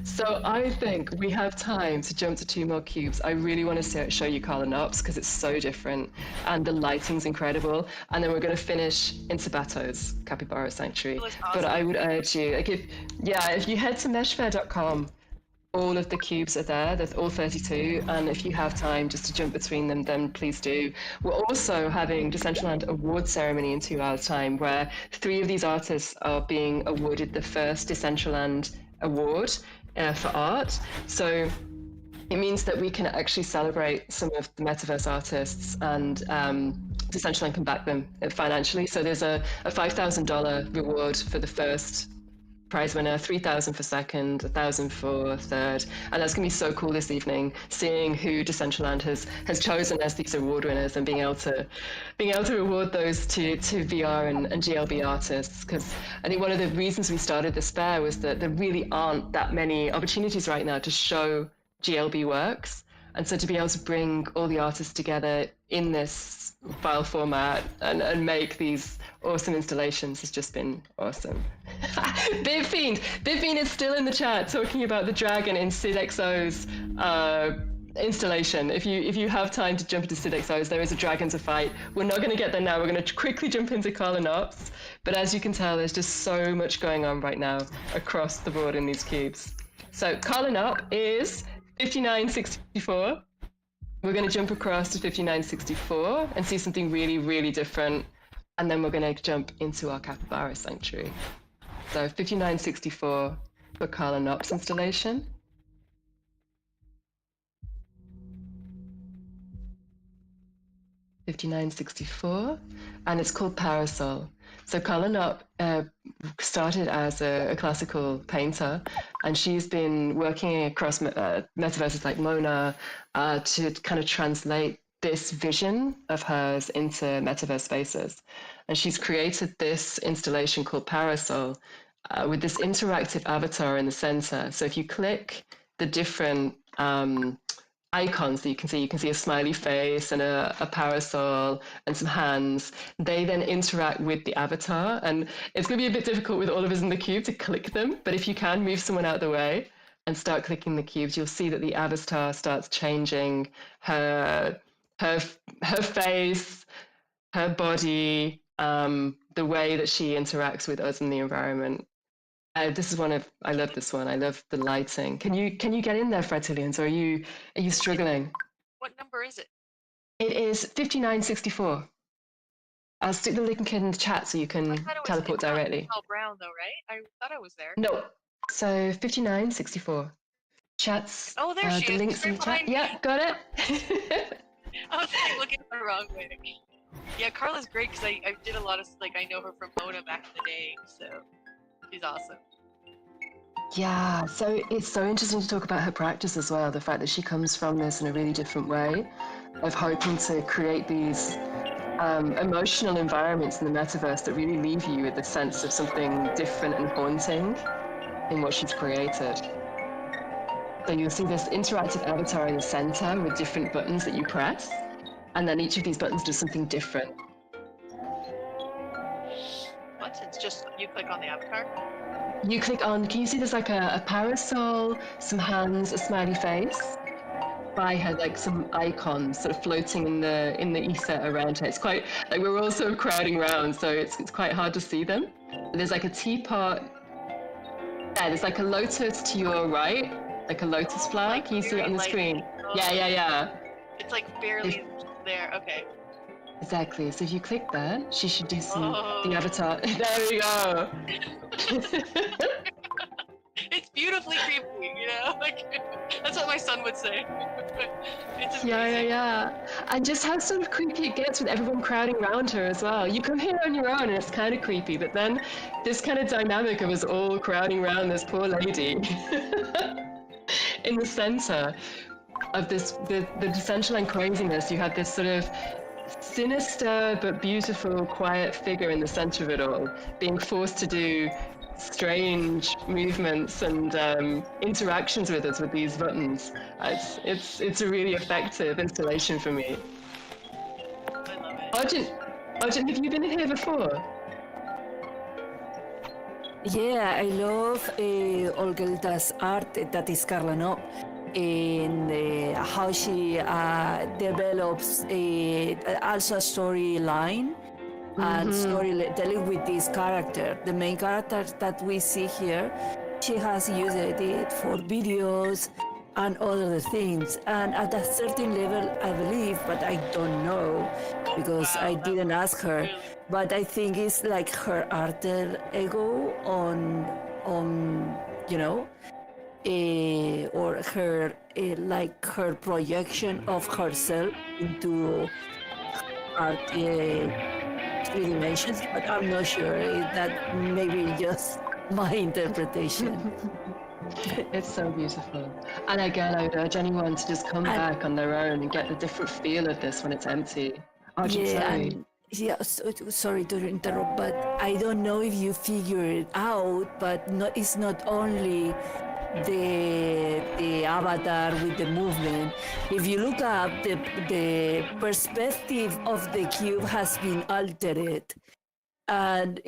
So I think we have time to jump to 2 more cubes. I really want to show you Carla Knopp's because it's so different and the lighting's incredible. And then we're going to finish in Sabato's Capybara Sanctuary. Awesome. But I would urge you, if you head to MESHfair.com, all of the cubes are there. There's all 32, and if you have time just to jump between them, then please do. We're also having Decentraland award ceremony in 2 hours' time, where 3 of these artists are being awarded the first Decentraland award for art. So it means that we can actually celebrate some of the Metaverse artists, and Decentraland can back them financially. So there's a $5,000 reward for the first prize winner, 3,000 for second, 1,000 for third, and that's going to be so cool this evening, seeing who Decentraland has chosen as these award winners and being able to reward those to VR and GLB artists. Because I think one of the reasons we started this fair was that there really aren't that many opportunities right now to show GLB works, and so to be able to bring all the artists together in this file format and make these awesome installations has just been awesome. Bib Fiend is still in the chat talking about the dragon in Sid XO's installation. If you have time to jump into Sidexos, there is a dragon to fight. We're not going to get there now. We're going to quickly jump into Carlin Ops. But as you can tell, there's just so much going on right now across the board in these cubes. So Carlin Up is 5964. We're going to jump across to 5964 and see something really, really different. And then we're going to jump into our Capybara Sanctuary. So 5964 for Carlin Ops installation. $59.64, and it's called Parasol. So Carla Knopp started as a classical painter, and she's been working across metaverses like Mona to kind of translate this vision of hers into metaverse spaces. And she's created this installation called Parasol with this interactive avatar in the center. So if you click the different icons that you can see a smiley face and a parasol and some hands. They then interact with the avatar, and it's going to be a bit difficult with all of us in the cube to click them, but if you can move someone out of the way and start clicking the cubes, you'll see that the avatar starts changing her face, her body, the way that she interacts with us in the environment. This is I love this one. I love the lighting. Can you get in there, Fretilians, or are you struggling? What number is it? It is 5964. I'll stick the link in the chat so you can teleport directly. It's all brown though, right? I thought I was there. No. So 5964. Chats. Oh, there she the is. links in the chat. Yeah, got it. I was like looking the wrong way. Yeah, Carla's great because I did a lot of I know her from Mona back in the day, so she's awesome. Yeah, so it's so interesting to talk about her practice as well, the fact that she comes from this in a really different way of hoping to create these emotional environments in the metaverse that really leave you with the sense of something different and haunting in what she's created. So you'll see this interactive avatar in the center with different buttons that you press, and then each of these buttons does something different. What? It's just you click on the avatar? You click on, can you see there's like a parasol, some hands, a smiley face? By her, like some icons sort of floating in the ether around her. It's quite, like we're all sort of crowding around, so it's quite hard to see them. There's like a teapot. Yeah, there's like a lotus to your right, like a lotus flower. Like can you see it on the screen? Oh. Yeah. It's like barely there, okay. Exactly, so if you click there, she should do the avatar. There we go. It's beautifully creepy, you know? Like, that's what my son would say. It's Yeah. And just how sort of creepy it gets with everyone crowding around her as well. You come here on your own and it's kind of creepy, but then this kind of dynamic of us all crowding around this poor lady in the center of the Decentraland craziness. You had this sort of sinister but beautiful, quiet figure in the center of it all, being forced to do strange movements and interactions with us with these buttons. It's a really effective installation for me. I love it. Arjun, have you been here before? Yeah, I love Olgelda's art, that is Carla Knopp, and how she develops also a storyline and storytelling with this character. The main character that we see here, she has used it for videos and other things. And at a certain level, I believe, but I don't know because I didn't ask her. But I think it's like her alter ego on you know, or her like her projection of herself into art. 3 dimensions, but I'm not sure. That maybe just my interpretation. It's so beautiful. And again, I would urge anyone to just come back on their own and get the different feel of this when it's empty. Sorry to interrupt, but I don't know if you figure it out, but it's not only the avatar with the movement. If you look up, the perspective of the cube has been altered. And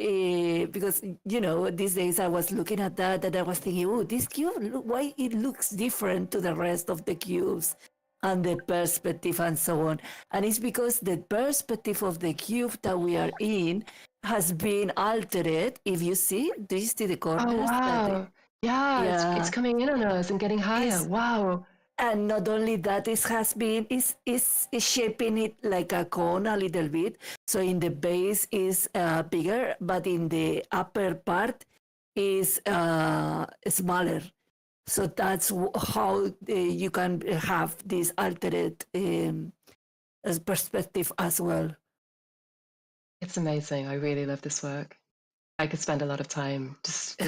because, you know, these days I was looking at that and I was thinking, oh, this cube, why it looks different to the rest of the cubes? and the perspective and so on. And it's because the perspective of the cube that we are in has been altered. If you see, do you see the corners? Oh wow! Yeah, it's coming in on us and getting higher. Wow! And not only that, it has been is shaping it like a cone a little bit. So in the base is bigger, but in the upper part is smaller. So that's how you can have this altered perspective as well. It's amazing. I really love this work. I could spend a lot of time just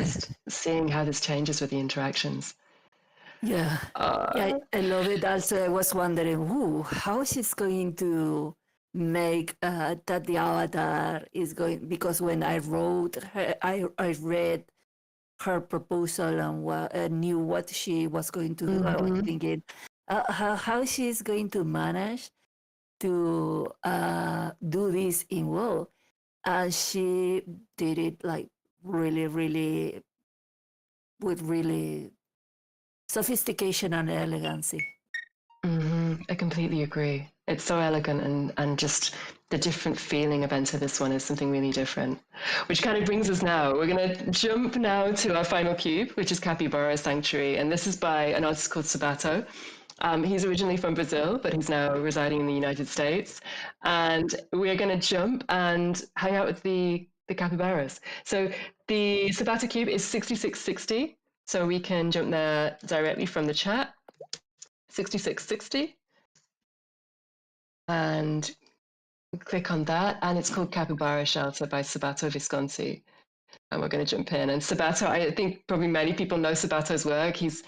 seeing how this changes with the interactions. Yeah, yeah, I love it. Also, I was wondering, how she's going to make that the avatar is going, because when I wrote her, I read her proposal and knew what she was going to do. I was thinking how she's going to manage to do this in WoW, and she did it like really, really with really sophistication and elegancy. I completely agree. It's so elegant, and just the different feeling of Enter this one is something really different. Which kind of brings us now. We're going to jump now to our final cube, which is Capybara Sanctuary. And this is by an artist called Sabato. He's originally from Brazil, but he's now residing in the United States. And we're going to jump and hang out with the capybaras. So the Sabato cube is 6660. So we can jump there directly from the chat. 6660. And click on that. And it's called Capybara Shelter by Sabato Visconti. And we're going to jump in. And Sabato, I think probably many people know Sabato's work. He's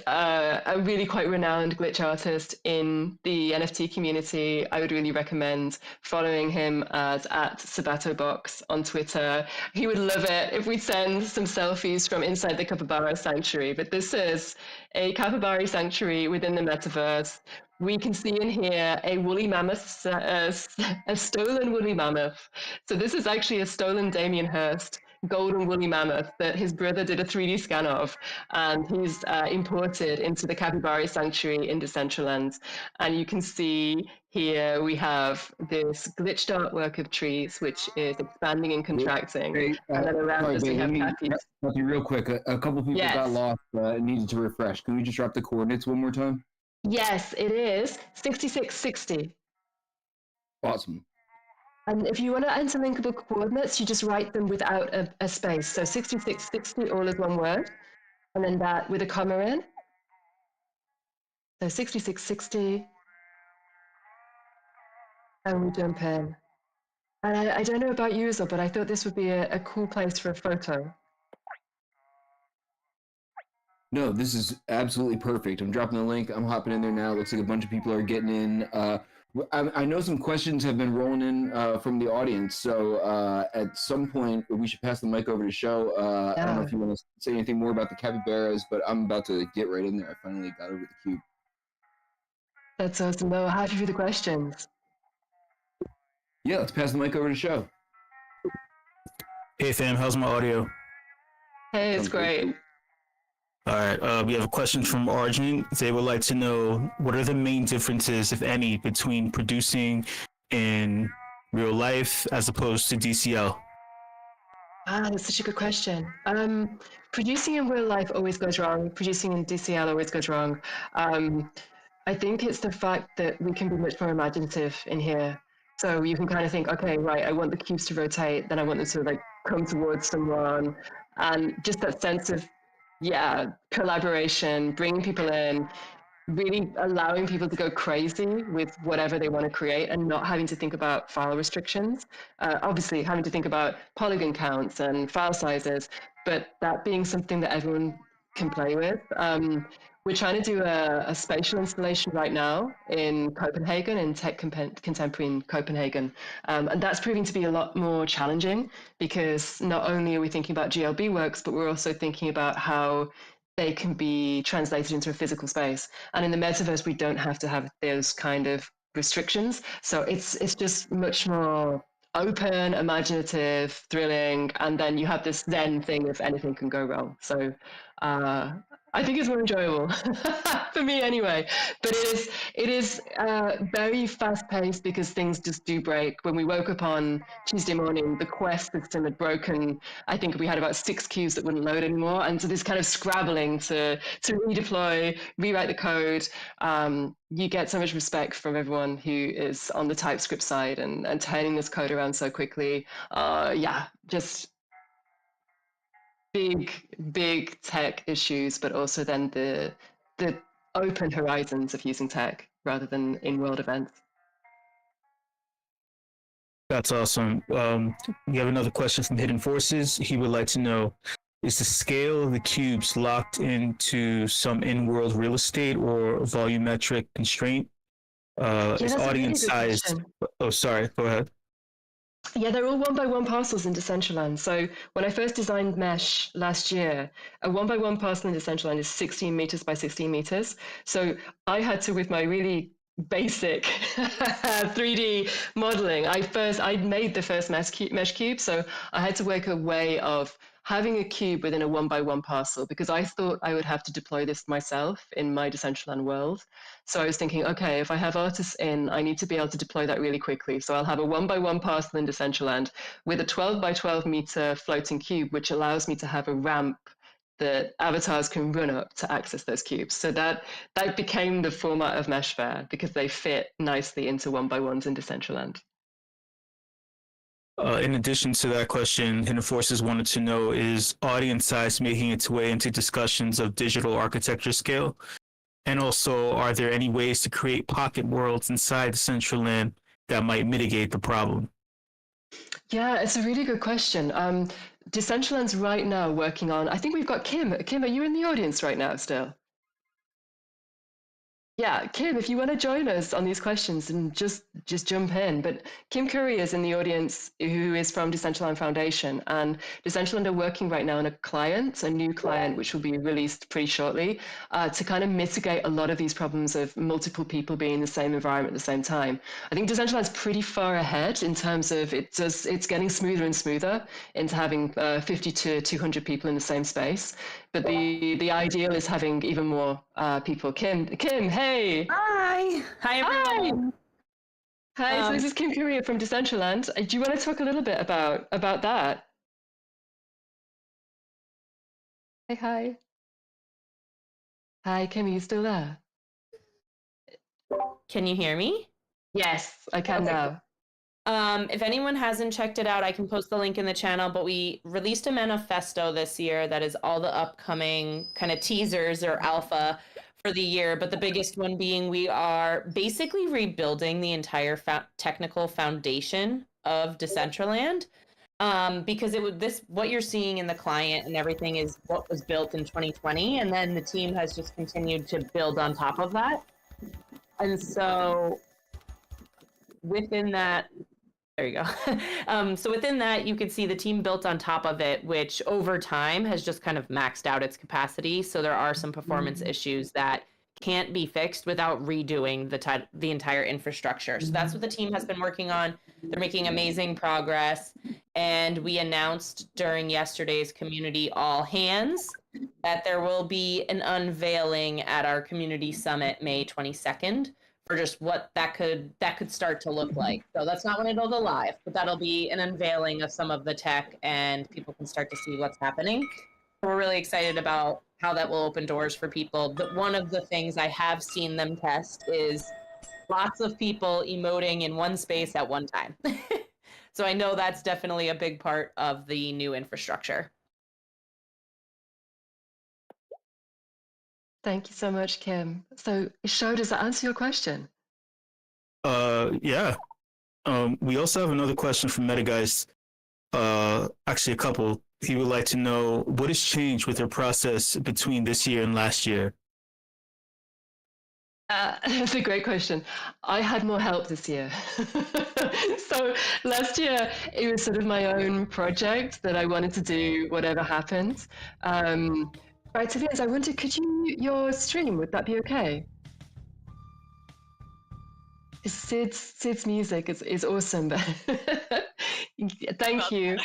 a really quite renowned glitch artist in the NFT community. I would really recommend following him at SabatoBox on Twitter. He would love it if we send some selfies from inside the Capybara Sanctuary. But this is a Capybara Sanctuary within the Metaverse. We can see in here a woolly mammoth, a stolen woolly mammoth. So this is actually a stolen Damien Hirst golden woolly mammoth that his brother did a 3D scan of, and he's imported into the Capybara Sanctuary in Decentraland. And you can see here we have this glitched artwork of trees, which is expanding and contracting. And then around us we have cappies. Real quick, a couple people got lost and needed to refresh. Can we just drop the coordinates one more time? Yes, it is 6660. Awesome. And if you want to enter linkable coordinates, you just write them without a space. So 6660 all as one word, and then that with a comma in. So 6660, and we jump in. And I don't know about you, but I thought this would be a cool place for a photo. No, this is absolutely perfect. I'm dropping the link. I'm hopping in there now. Looks like a bunch of people are getting in. I know some questions have been rolling in from the audience, so at some point we should pass the mic over to Show. I don't know if you want to say anything more about the capybaras, but I'm about to get right in there. I finally got over the cube. That's awesome. Well, happy for the questions. Yeah, let's pass the mic over to Show. Hey fam, how's my audio? Hey, it's great. All right, we have a question from Arjun. They would like to know, what are the main differences, if any, between producing in real life as opposed to DCL? That's such a good question. Producing in real life always goes wrong. Producing in DCL always goes wrong. I think it's the fact that we can be much more imaginative in here. So you can kind of think, okay, right, I want the cubes to rotate, then I want them to like come towards someone. And just that sense of, collaboration, bringing people in, really allowing people to go crazy with whatever they want to create and not having to think about file restrictions. Obviously, having to think about polygon counts and file sizes, but that being something that everyone can play with. We're trying to do a spatial installation right now in Copenhagen, in Tech Contemporary in Copenhagen. And that's proving to be a lot more challenging because not only are we thinking about GLB works, but we're also thinking about how they can be translated into a physical space. And in the metaverse, we don't have to have those kind of restrictions. So it's just much more open, imaginative, thrilling, and then you have this Zen thing if anything can go wrong. So I think it's more enjoyable for me anyway. But it is very fast paced because things just do break. When we woke up on Tuesday morning, the Quest system had broken. I think we had about 6 queues that wouldn't load anymore, and so this kind of scrabbling to redeploy, rewrite the code. You get so much respect from everyone who is on the TypeScript side and turning this code around so quickly. Yeah, just big tech issues, but also then the open horizons of using tech rather than in-world events. That's awesome. We have another question from Hidden Forces. He would like to know, is the scale of the cubes locked into some in-world real estate or volumetric constraint? Is audience size? Oh, sorry. Go ahead. Yeah, they're all 1x1 parcels in Decentraland. So when I first designed Mesh last year, a 1x1 parcel in Decentraland is 16 meters by 16 meters. So I had to, with my really basic 3D modeling, I made the first mesh cube. So I had to work a way of having a cube within a 1x1 parcel because I thought I would have to deploy this myself in my Decentraland world. So I was thinking, okay, if I have artists in, I need to be able to deploy that really quickly. So I'll have a 1x1 parcel in Decentraland with a 12x12 meter floating cube, which allows me to have a ramp that avatars can run up to access those cubes. So that became the format of MESHfair because they fit nicely into 1x1s in Decentraland. In addition to that question, Hidden Forces wanted to know, is audience size making its way into discussions of digital architecture scale? And also, are there any ways to create pocket worlds inside Decentraland that might mitigate the problem? Yeah, it's a really good question. Decentraland's right now working on, I think we've got Kim. Kim, are you in the audience right now still? Yeah, Kim, if you want to join us on these questions and just jump in. But Kim Curry is in the audience, who is from Decentraland Foundation, and Decentraland are working right now on a new client, which will be released pretty shortly, to kind of mitigate a lot of these problems of multiple people being in the same environment at the same time. I think Decentraland's pretty far ahead in terms of it's getting smoother and smoother into having 50 to 200 people in the same space. But the ideal is having even more people. Kim, hey. Hi everyone. Hi. So this is Kim Curia from Decentraland. Do you want to talk a little bit about that? Hi. Hi, Kim, are you still there? Can you hear me? Yes, I can now. If anyone hasn't checked it out, I can post the link in the channel, but we released a manifesto this year that is all the upcoming kind of teasers or alpha for the year, but the biggest one being we are basically rebuilding the entire technical foundation of Decentraland, because what you're seeing in the client and everything is what was built in 2020, and then the team has just continued to build on top of that. And so within that, there you go. So within that, you could see the team built on top of it, which over time has just kind of maxed out its capacity. So there are some performance issues that can't be fixed without redoing the entire infrastructure. So that's what the team has been working on. They're making amazing progress. And we announced during yesterday's community all hands that there will be an unveiling at our community summit May 22nd. For just what that could start to look like. So that's not when it'll go live, but that'll be an unveiling of some of the tech and people can start to see what's happening. We're really excited about how that will open doors for people. But one of the things I have seen them test is lots of people emoting in one space at one time. So I know that's definitely a big part of the new infrastructure. Thank you so much, Kim. So, Sho, does that answer your question? Yeah. We also have another question from Metageist. Actually, a couple. He would like to know what has changed with your process between this year and last year. That's a great question. I had more help this year. So last year, it was sort of my own project that I wanted to do whatever happened. Right, to the end, I wonder, could your stream, would that be okay? Sid's music is awesome. Thank you.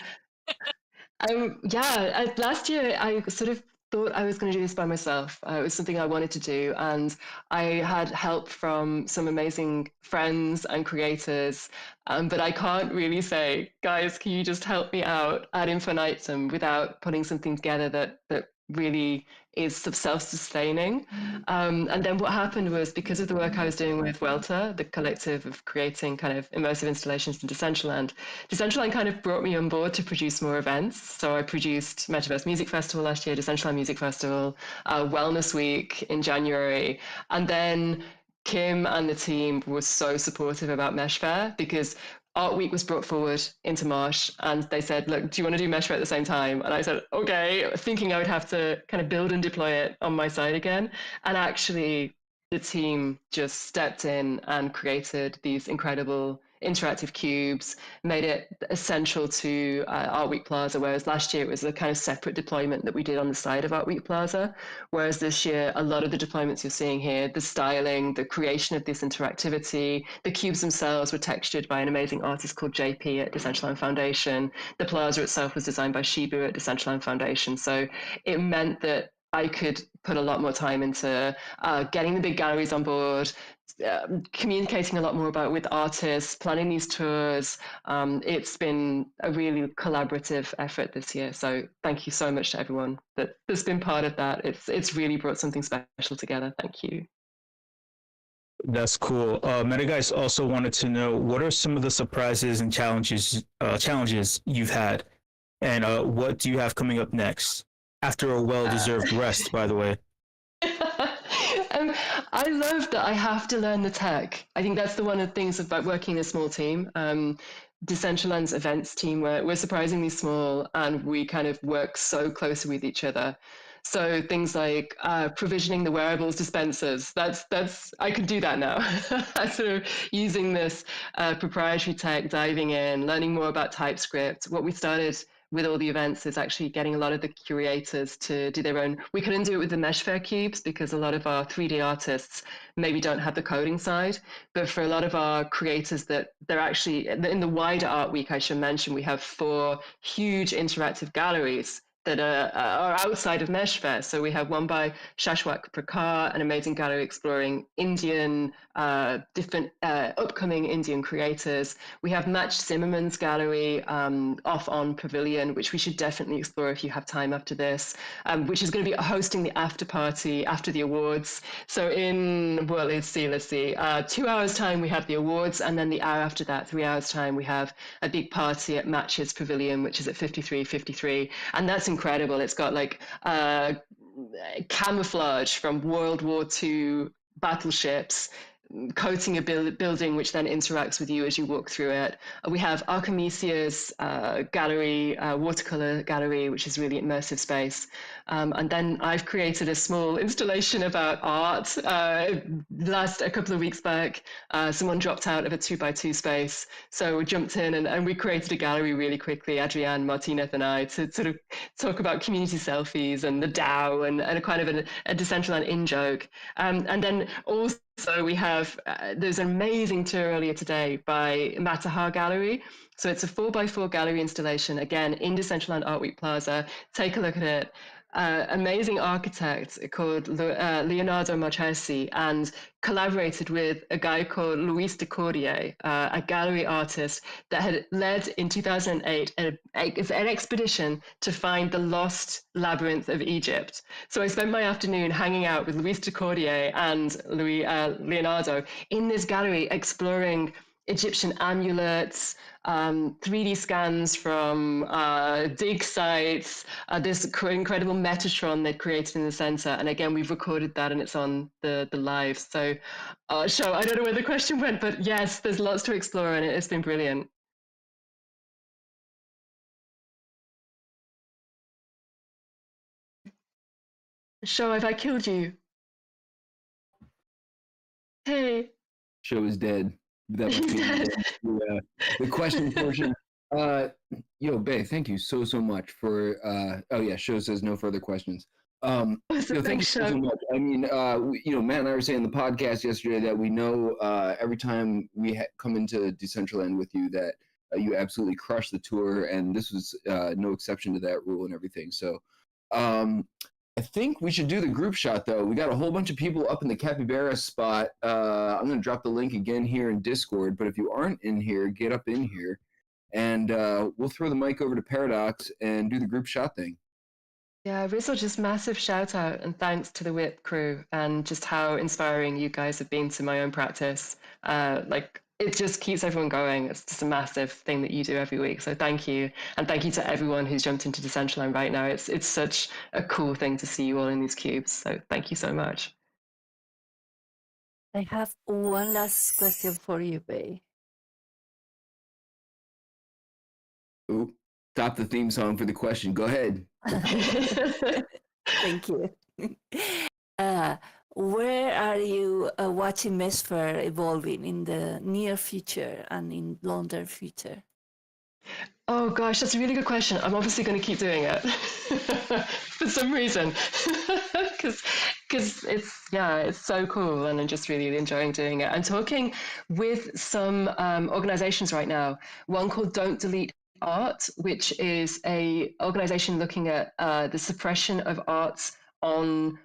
Last year I sort of thought I was going to do this by myself. It was something I wanted to do, and I had help from some amazing friends and creators. But I can't really say, guys, can you just help me out ad infinitum without putting something together that really is self-sustaining. And then what happened was, because of the work I was doing with Welter, the collective of creating kind of immersive installations in Decentraland kind of brought me on board to produce more events. So I produced Metaverse Music Festival last year, Decentraland Music Festival, Wellness Week in January, and then Kim and the team were so supportive about MESHfair, because Art Week was brought forward into March, and they said, look, do you want to do MESHfair at the same time? And I said, okay, thinking I would have to kind of build and deploy it on my side again. And actually, the team just stepped in and created these incredible interactive cubes, made it essential to Art Week Plaza, whereas last year it was a kind of separate deployment that we did on the side of Art Week Plaza. Whereas this year, a lot of the deployments you're seeing here, the styling, the creation of this interactivity, the cubes themselves were textured by an amazing artist called JP at Decentraland Foundation. The plaza itself was designed by Shibu at Decentraland Foundation. So it meant that I could put a lot more time into getting the big galleries on board, communicating a lot more about with artists, planning these tours. It's been a really collaborative effort this year. So thank you so much to everyone that's been part of that. It's really brought something special together. Thank you. That's cool. Meta guys also wanted to know, what are some of the surprises and challenges you've had, and what do you have coming up next after a well-deserved rest, by the way? I love that I have to learn the tech. I think that's one of the things about working in a small team. Decentraland's events team, we're surprisingly small, and we kind of work so closely with each other. So things like provisioning the wearables dispensers, that's I could do that now. Sort of using this proprietary tech, diving in, learning more about TypeScript. What we started with all the events is actually getting a lot of the curators to do their own. We couldn't do it with the MESHfair cubes because a lot of our 3D artists maybe don't have the coding side. But for a lot of our creators, that they're actually in the wider Art Week, I should mention, we have 4 huge interactive galleries that are outside of MESHfair. So we have one by Shashwat Prakar, an amazing gallery exploring Indian, different upcoming Indian creators. We have Match Zimmerman's gallery off on Pavilion, which we should definitely explore if you have time after this, which is going to be hosting the after party after the awards. So in, well, let's see, 2 hours time we have the awards, and then the hour after that, 3 hours time, we have a big party at Match's Pavilion, which is at 5353. And that's incredible. It's got like camouflage from World War II battleships coating a building, which then interacts with you as you walk through it. We have Archimesia's gallery, watercolor gallery, which is really immersive space. And then I've created a small installation about art. A couple of weeks back, someone dropped out of a 2x2 space. So we jumped in and we created a gallery really quickly, Adrienne, Martinez and I, to sort of talk about community selfies and the DAO and a kind of a Decentraland in-joke. And then also we have, there's an amazing tour earlier today by Matahar Gallery. So it's a 4x4 gallery installation, again, in Decentraland Art Week Plaza. Take a look at it. Amazing architect called Leonardo Marchesi, and collaborated with a guy called Luis de Cordier, a gallery artist that had led in 2008 an expedition to find the lost labyrinth of Egypt. So I spent my afternoon hanging out with Luis de Cordier and Leonardo in this gallery, exploring Egyptian amulets, 3D scans from dig sites, this incredible Metatron they created in the center. And again, we've recorded that and it's on the live. So show, I don't know where the question went, but yes, there's lots to explore and it's been brilliant. Show, have I killed you? Hey. Show is dead. That must be the question portion. Yo, Bae, thank you so much for. Oh yeah, Show says no further questions. Thank you so much. I mean, Matt and I were saying in the podcast yesterday that we know every time we come into Decentraland with you that you absolutely crush the tour, and this was no exception to that rule and everything. So, I think we should do the group shot though. We got a whole bunch of people up in the capybara spot. I'm gonna drop the link again here in Discord, but if you aren't in here, get up in here, and we'll throw the mic over to Paradox and do the group shot thing. Yeah, Rizzle, just massive shout out and thanks to the WIP crew and just how inspiring you guys have been to my own practice. It just keeps everyone going. It's just a massive thing that you do every week. So thank you. And thank you to everyone who's jumped into Decentraland right now. It's such a cool thing to see you all in these cubes. So thank you so much. I have one last question for you, Bay. Ooh, stop the theme song for the question. Go ahead. Thank you. Where are you watching MESHfair evolving in the near future and in longer future? Oh gosh, that's a really good question. I'm obviously going to keep doing it for some reason, because it's so cool, and I'm just really enjoying doing it. I'm talking with some organizations right now. One called Don't Delete Art, which is a organization looking at the suppression of arts on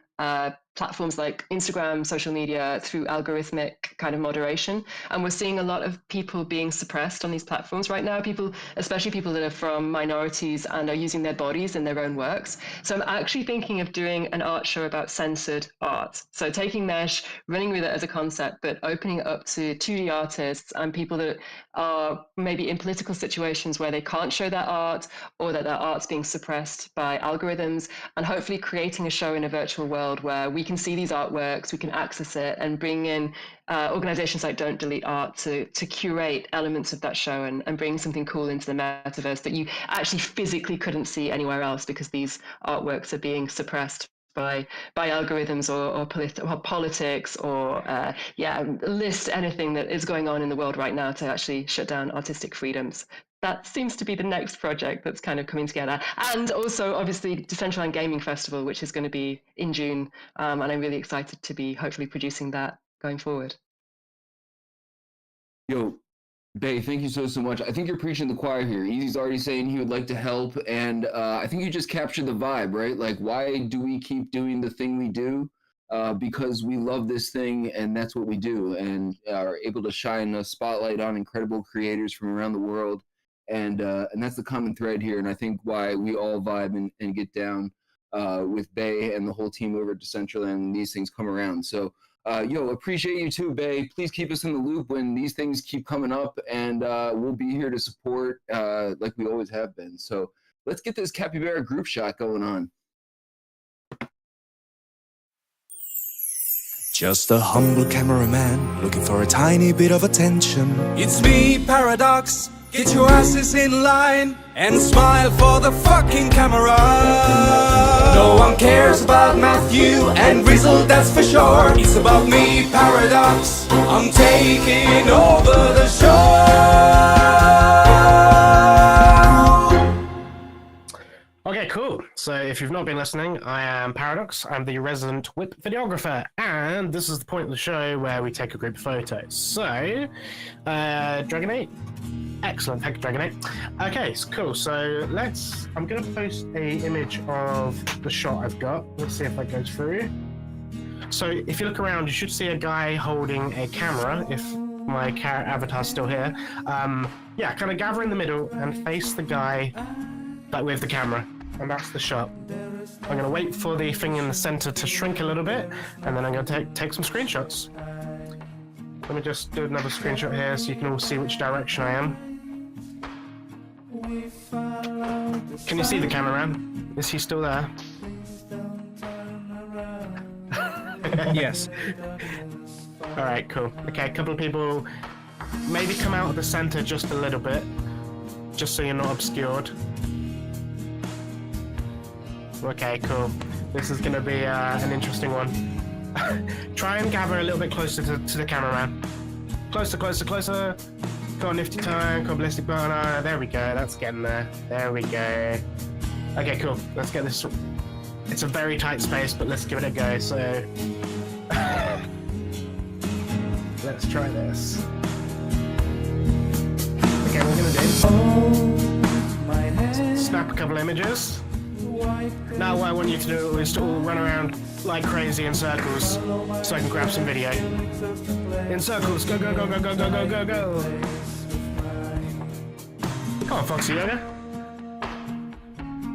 platforms like Instagram, social media, through algorithmic kind of moderation. And we're seeing a lot of people being suppressed on these platforms right now, people, especially people that are from minorities and are using their bodies in their own works. So I'm actually thinking of doing an art show about censored art. So taking Mesh, running with it as a concept, but opening it up to 2D artists and people that are maybe in political situations where they can't show their art, or that their art's being suppressed by algorithms, and hopefully creating a show in a virtual world where we can see these artworks, we can access it, and bring in organizations like Don't Delete Art to curate elements of that show and bring something cool into the metaverse that you actually physically couldn't see anywhere else, because these artworks are being suppressed by algorithms or politics, or list anything that is going on in the world right now to actually shut down artistic freedoms. That seems to be the next project that's kind of coming together. And also, obviously, Decentraland Gaming Festival, which is going to be in June. And I'm really excited to be hopefully producing that going forward. Yo, Bay, thank you so much. I think you're preaching the choir here. Easy's already saying he would like to help, and I think you just captured the vibe, right? Like, why do we keep doing the thing we do? Because we love this thing, and that's what we do, and are able to shine a spotlight on incredible creators from around the world, and that's the common thread here, and I think why we all vibe and get down with Bay and the whole team over at Decentraland, and these things come around. So. Appreciate you too, Bay. Please keep us in the loop when these things keep coming up, and we'll be here to support like we always have been. So let's get this capybara group shot going on. Just a humble cameraman looking for a tiny bit of attention. It's me, Paradox. Get your asses in line and smile for the fucking camera. No one cares about Matthew and Rizzle, that's for sure. It's about me, Paradox. I'm taking over the show. Okay, cool. So if you've not been listening, I am Paradox. I'm the resident WIP videographer, and this is the point of the show where we take a group photo. So, Dragon 8. Excellent, thank you, Dragon 8. Okay, cool. So I'm going to post a image of the shot I've got. Let's see if that goes through. So if you look around, you should see a guy holding a camera, if my avatar's still here. Kind of gather in the middle and face the guy with the camera. And that's the shot. I'm going to wait for the thing in the center to shrink a little bit, and then I'm going to take some screenshots. Let me just do another screenshot here so you can all see which direction I am. Can you see the cameraman? Is he still there? Yes. Alright, cool. Okay, a couple of people maybe come out of the center just a little bit, just so you're not obscured. Okay, cool. This is going to be an interesting one. Try and gather a little bit closer to the cameraman. Closer, closer, closer. Go on, Nifty Time, go on, Ballistic Burner. There we go, that's getting there. There we go. Okay, cool. Let's get this. It's a very tight space, but let's give it a go. So, let's try this. Okay, what we're gonna do. Snap a couple images. Now what I want you to do is to all run around like crazy in circles so I can grab some video. In circles, go, go, go, go, go, go, go, go, go. Come on, Foxy Yoga.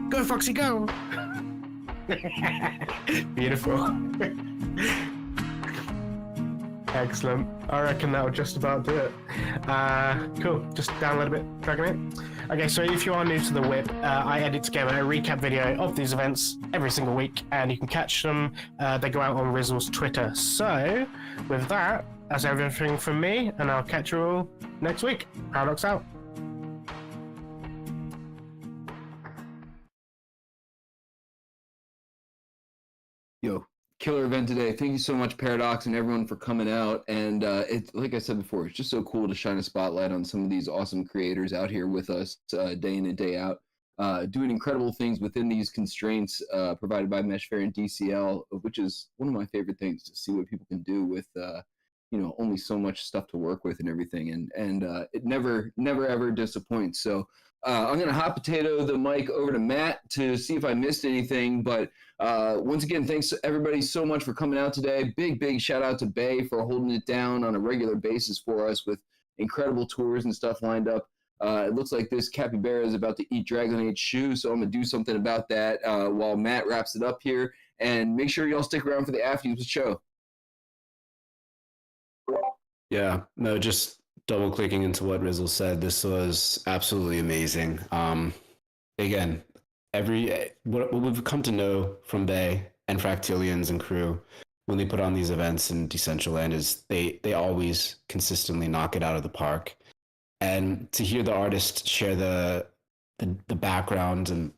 Go, Foxy, go. Beautiful. Excellent. I reckon that'll just about do it. Cool. Just download a bit, Dragon 8. Okay, so if you are new to the WIP, I edit together a recap video of these events every single week, and you can catch them. They go out on Rizzle's Twitter. So, with that, that's everything from me, and I'll catch you all next week. Paradox out. Yo, killer event today. Thank you so much, Paradox, and everyone for coming out. And it's like I said before, it's just so cool to shine a spotlight on some of these awesome creators out here with us day in and day out, doing incredible things within these constraints provided by MESHfair and DCL, which is one of my favorite things, to see what people can do with only so much stuff to work with and everything. And it never ever disappoints. So I'm gonna hot potato the mic over to Matt to see if I missed anything. But once again, thanks everybody so much for coming out today. Big shout out to Bay for holding it down on a regular basis for us with incredible tours and stuff lined up. It looks like this capybara is about to eat Dragon Age's shoe, so I'm gonna do something about that while Matt wraps it up here. And make sure y'all stick around for the after show. Yeah, no, just double clicking into what Rizzle said. This was absolutely amazing. Again, what we've come to know from Bay and Fractilians and crew when they put on these events in Decentraland is they always consistently knock it out of the park. And to hear the artist share the background and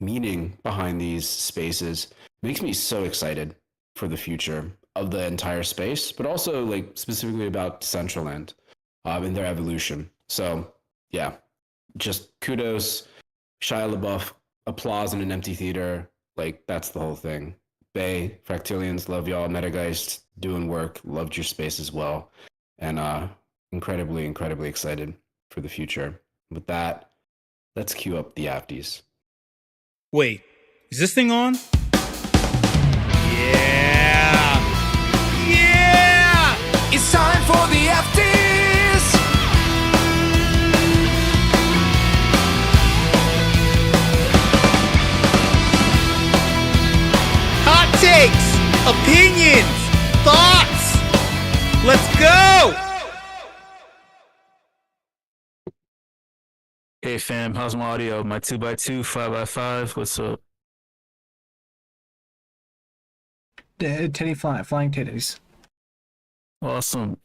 meaning behind these spaces makes me so excited for the future of the entire space, but also like specifically about Decentraland and their evolution. So yeah, just kudos, Shia LaBeouf, applause in an empty theater. Like that's the whole thing. Bay, Fractilians, love y'all. Metageist doing work, loved your space as well. And incredibly excited for the future. With that, let's cue up the afties. Wait, is this thing on? Yeah! It's time for the afties. Hot takes, opinions, thoughts. Let's go! Hey fam, how's my audio? My 2x2, 5x5, what's up? Teddy flying titties. Awesome.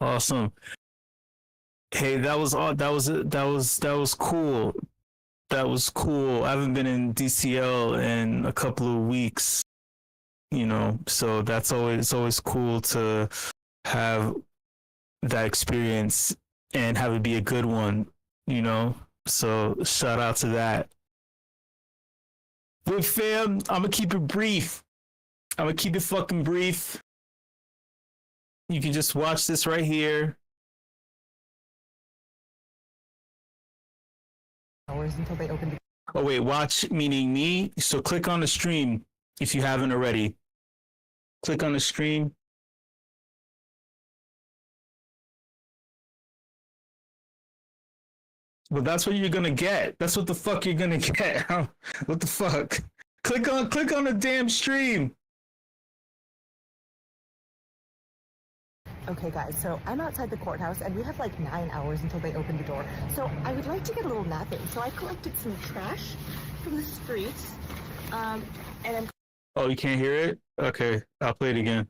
Hey, that was cool. That was cool. I haven't been in DCL in a couple of weeks, so that's always cool to have that experience and have it be a good one, So shout out to that. But fam, I'm gonna keep it brief. I'm gonna keep it fucking brief. You can just watch this right here. Hours until they open. Oh wait, watch meaning me. So click on the stream if you haven't already. Click on the stream. Well, that's what you're gonna get. That's what the fuck you're gonna get. What the fuck? Click on the damn stream. Okay, guys, so I'm outside the courthouse, and we have like 9 hours until they open the door. So I would like to get a little nap in. So I collected some trash from the streets, and I'm... Oh, you can't hear it? Okay, I'll play it again.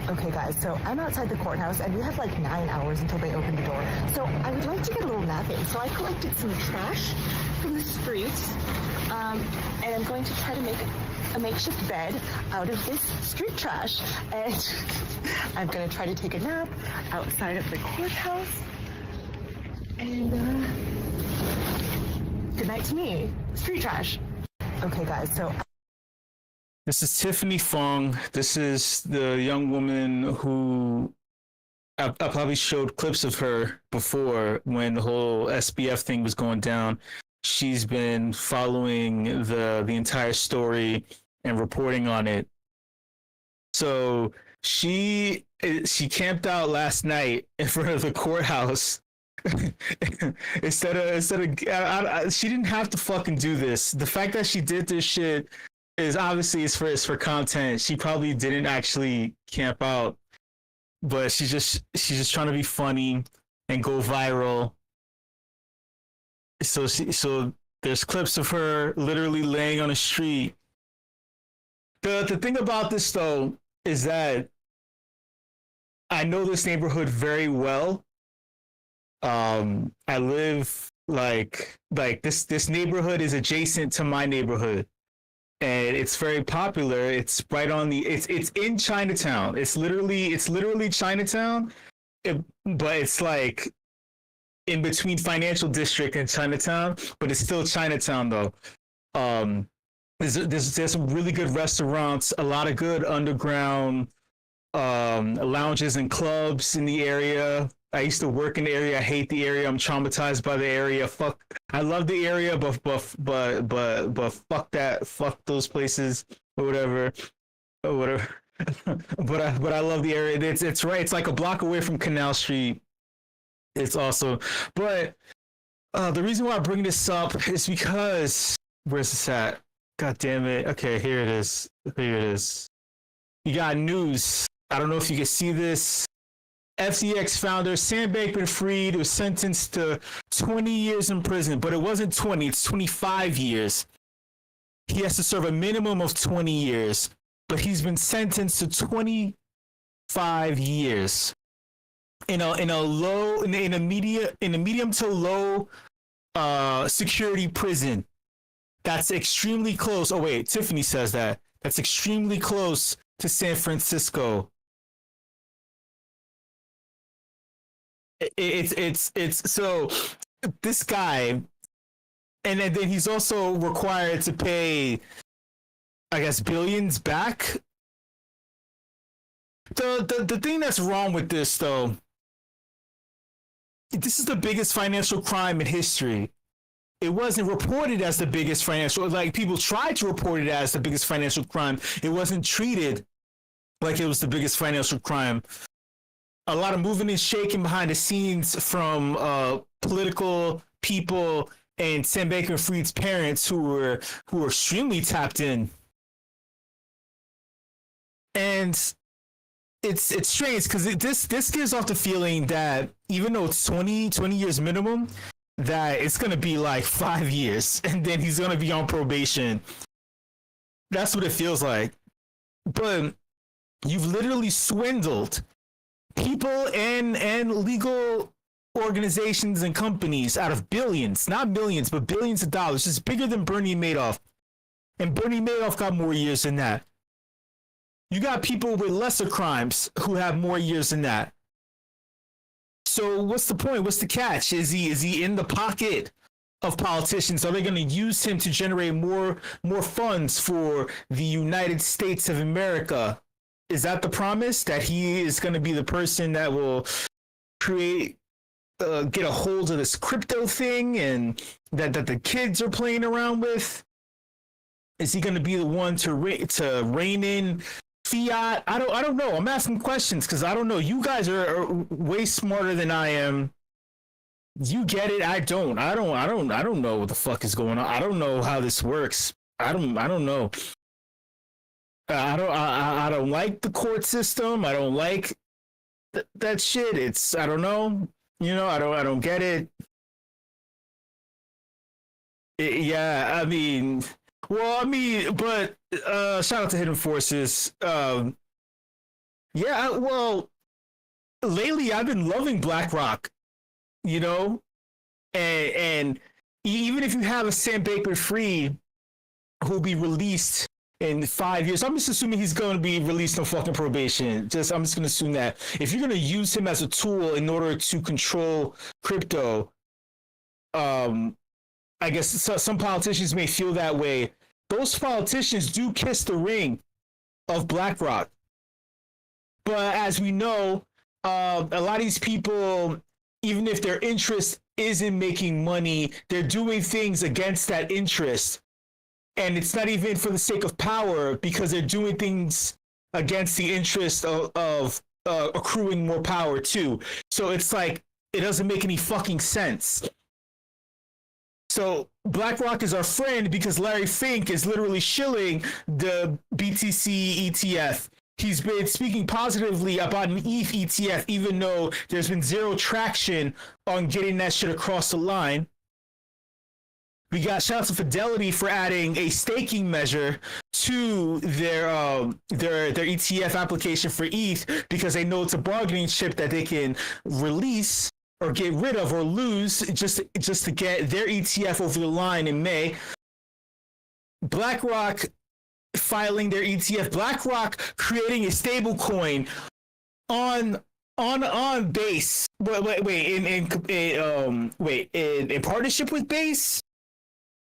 Okay, guys, so I'm outside the courthouse, and we have like 9 hours until they open the door. So I would like to get a little nap in. So I collected some trash from the streets, and I'm going to try to make a makeshift bed out of this street trash. And I'm going to try to take a nap outside of the courthouse. And good night to me. Street trash. Okay, guys, so... This is Tiffany Fong. This is the young woman who I probably showed clips of her before when the whole SBF thing was going down. she's been following the entire story and reporting on it. So she camped out last night in front of the courthouse. instead of she didn't have to fucking do this. The fact that she did this shit is obviously it's for content. She probably didn't actually camp out, but she's just trying to be funny and go viral. So there's clips of her literally laying on a street. The thing about this though is that I know this neighborhood very well. I live like this neighborhood is adjacent to my neighborhood, and it's very popular. It's right on it's in Chinatown. It's literally Chinatown, but it's like in between Financial District and Chinatown, but it's still Chinatown though. There's some really good restaurants, a lot of good underground lounges and clubs in the area. I used to work in the area. I hate the area. I'm traumatized by the area. Fuck, I love the area, but fuck that. Fuck those places or whatever. but I love the area. It's right. It's like a block away from Canal Street. It's awesome. But the reason why I bring this up is because where's this at? God damn it. Okay, here it is. You got news. I don't know if you can see this. FTX founder Sam Bankman-Fried was sentenced to 20 years in prison, but it wasn't 20, it's 25 years. He has to serve a minimum of 20 years, but he's been sentenced to 25 years in a medium to low security prison. That's extremely close. Oh wait, Tiffany says that. That's extremely close to San Francisco. It's so this guy, and then he's also required to pay, I guess, billions back. The thing that's wrong with this though, this is the biggest financial crime in history. It wasn't reported as the biggest financial, like people tried to report it as the biggest financial crime. It wasn't treated like it was the biggest financial crime. A lot of moving and shaking behind the scenes from political people and Sam Bankman-Fried's parents who were extremely tapped in. And it's strange because this gives off the feeling that even though it's 20 years minimum, that it's going to be like 5 years and then he's going to be on probation. That's what it feels like. But you've literally swindled people and legal organizations and companies out of billions, not millions, but billions of dollars. It's bigger than Bernie Madoff. And Bernie Madoff got more years than that. You got people with lesser crimes who have more years than that. So what's the point? What's the catch? Is he in the pocket of politicians? Are they going to use him to generate more funds for the United States of America? Is that the promise, that he is going to be the person that will get a hold of this crypto thing and that the kids are playing around with? Is he going to be the one to rein in fiat? I don't know. I'm asking questions because I don't know. You guys are way smarter than I am. You get it. I don't know what the fuck is going on. I don't know how this works. I don't know. I don't like the court system. I don't like that shit. I don't know. You know, I don't get it. Yeah, I mean, but shout out to Hidden Forces. Yeah, well, lately I've been loving BlackRock, you know, and even if you have a Sam Bankman-Fried who'll be released in 5 years, I'm just assuming he's going to be released on fucking probation. I'm just going to assume that if you're going to use him as a tool in order to control crypto, I guess some politicians may feel that way. Those politicians do kiss the ring of BlackRock. But as we know, a lot of these people, even if their interest isn't making money. They're doing things against that interest. And it's not even for the sake of power, because they're doing things against the interest of accruing more power too. So it's like, it doesn't make any fucking sense. So BlackRock is our friend because Larry Fink is literally shilling the BTC ETF. He's been speaking positively about an ETH ETF, even though there's been zero traction on getting that shit across the line. We got shout out to Fidelity for adding a staking measure to their ETF application for ETH, because they know it's a bargaining chip that they can release or get rid of or lose just to get their ETF over the line in May. BlackRock filing their ETF. BlackRock creating a stable coin on Base. In partnership with Base.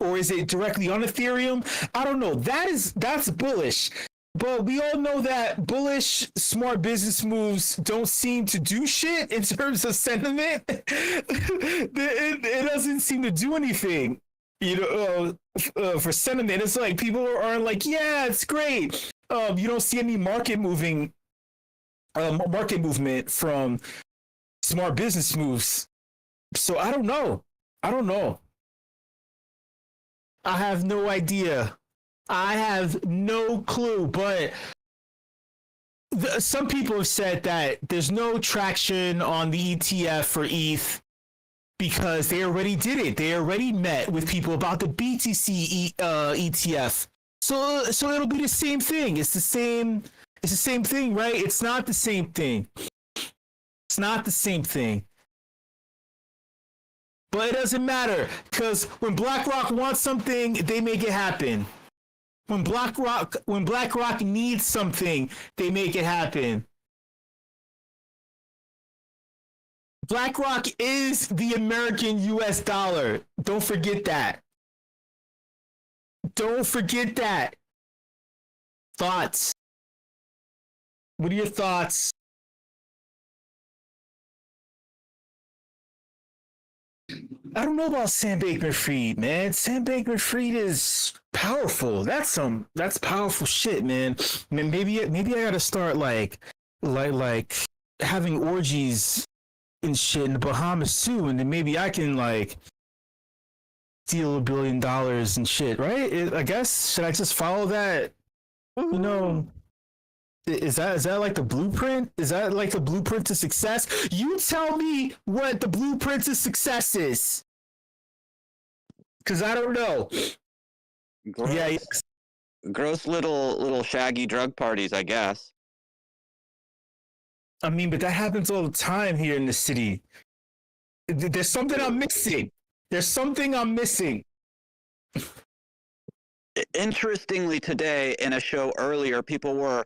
Or is it directly on Ethereum? I don't know. That's bullish. But we all know that bullish, smart business moves don't seem to do shit in terms of sentiment. It doesn't seem to do anything, for sentiment. It's like people are like, yeah, it's great. You don't see any market movement from smart business moves. So I don't know. I have no idea. I have no clue, but some people have said that there's no traction on the ETF for ETH because they already did it. They already met with people about the BTC ETF. So it'll be the same thing. It's the same thing, right? It's not the same thing. It's not the same thing. But it doesn't matter, because when BlackRock wants something, they make it happen. When BlackRock needs something, they make it happen. BlackRock is the American US dollar. Don't forget that. Don't forget that. Thoughts? What are your thoughts? I don't know about Sam Bankman-Fried, man. Sam Bankman-Fried is powerful. That's powerful shit, man. Man, maybe I gotta start like having orgies and shit in the Bahamas too, and then maybe I can like steal $1 billion and shit, right? I guess, should I just follow that? You know, is that like the blueprint? Is that like the blueprint to success? You tell me what the blueprint to success is, because I don't know. Gross, yeah, gross little shaggy drug parties, I guess. I mean, but that happens all the time here in the city. There's something I'm missing. Interestingly, today in a show earlier, people were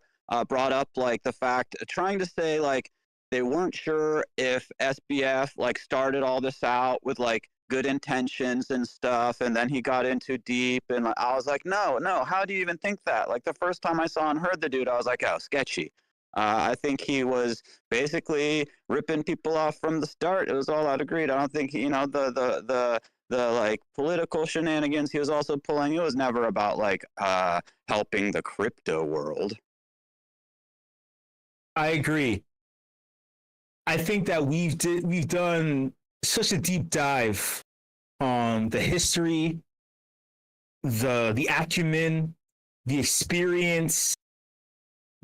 brought up like the fact, trying to say like they weren't sure if SBF like started all this out with like good intentions and stuff, and then he got in too deep, and I was like, no, how do you even think that? Like the first time I saw and heard the dude, I was like, oh, sketchy. I think he was basically ripping people off from the start. It was all out of greed. I don't think, the like political shenanigans he was also pulling, it was never about like helping the crypto world. I agree. I think that we've done such a deep dive on the history, the acumen, the experience,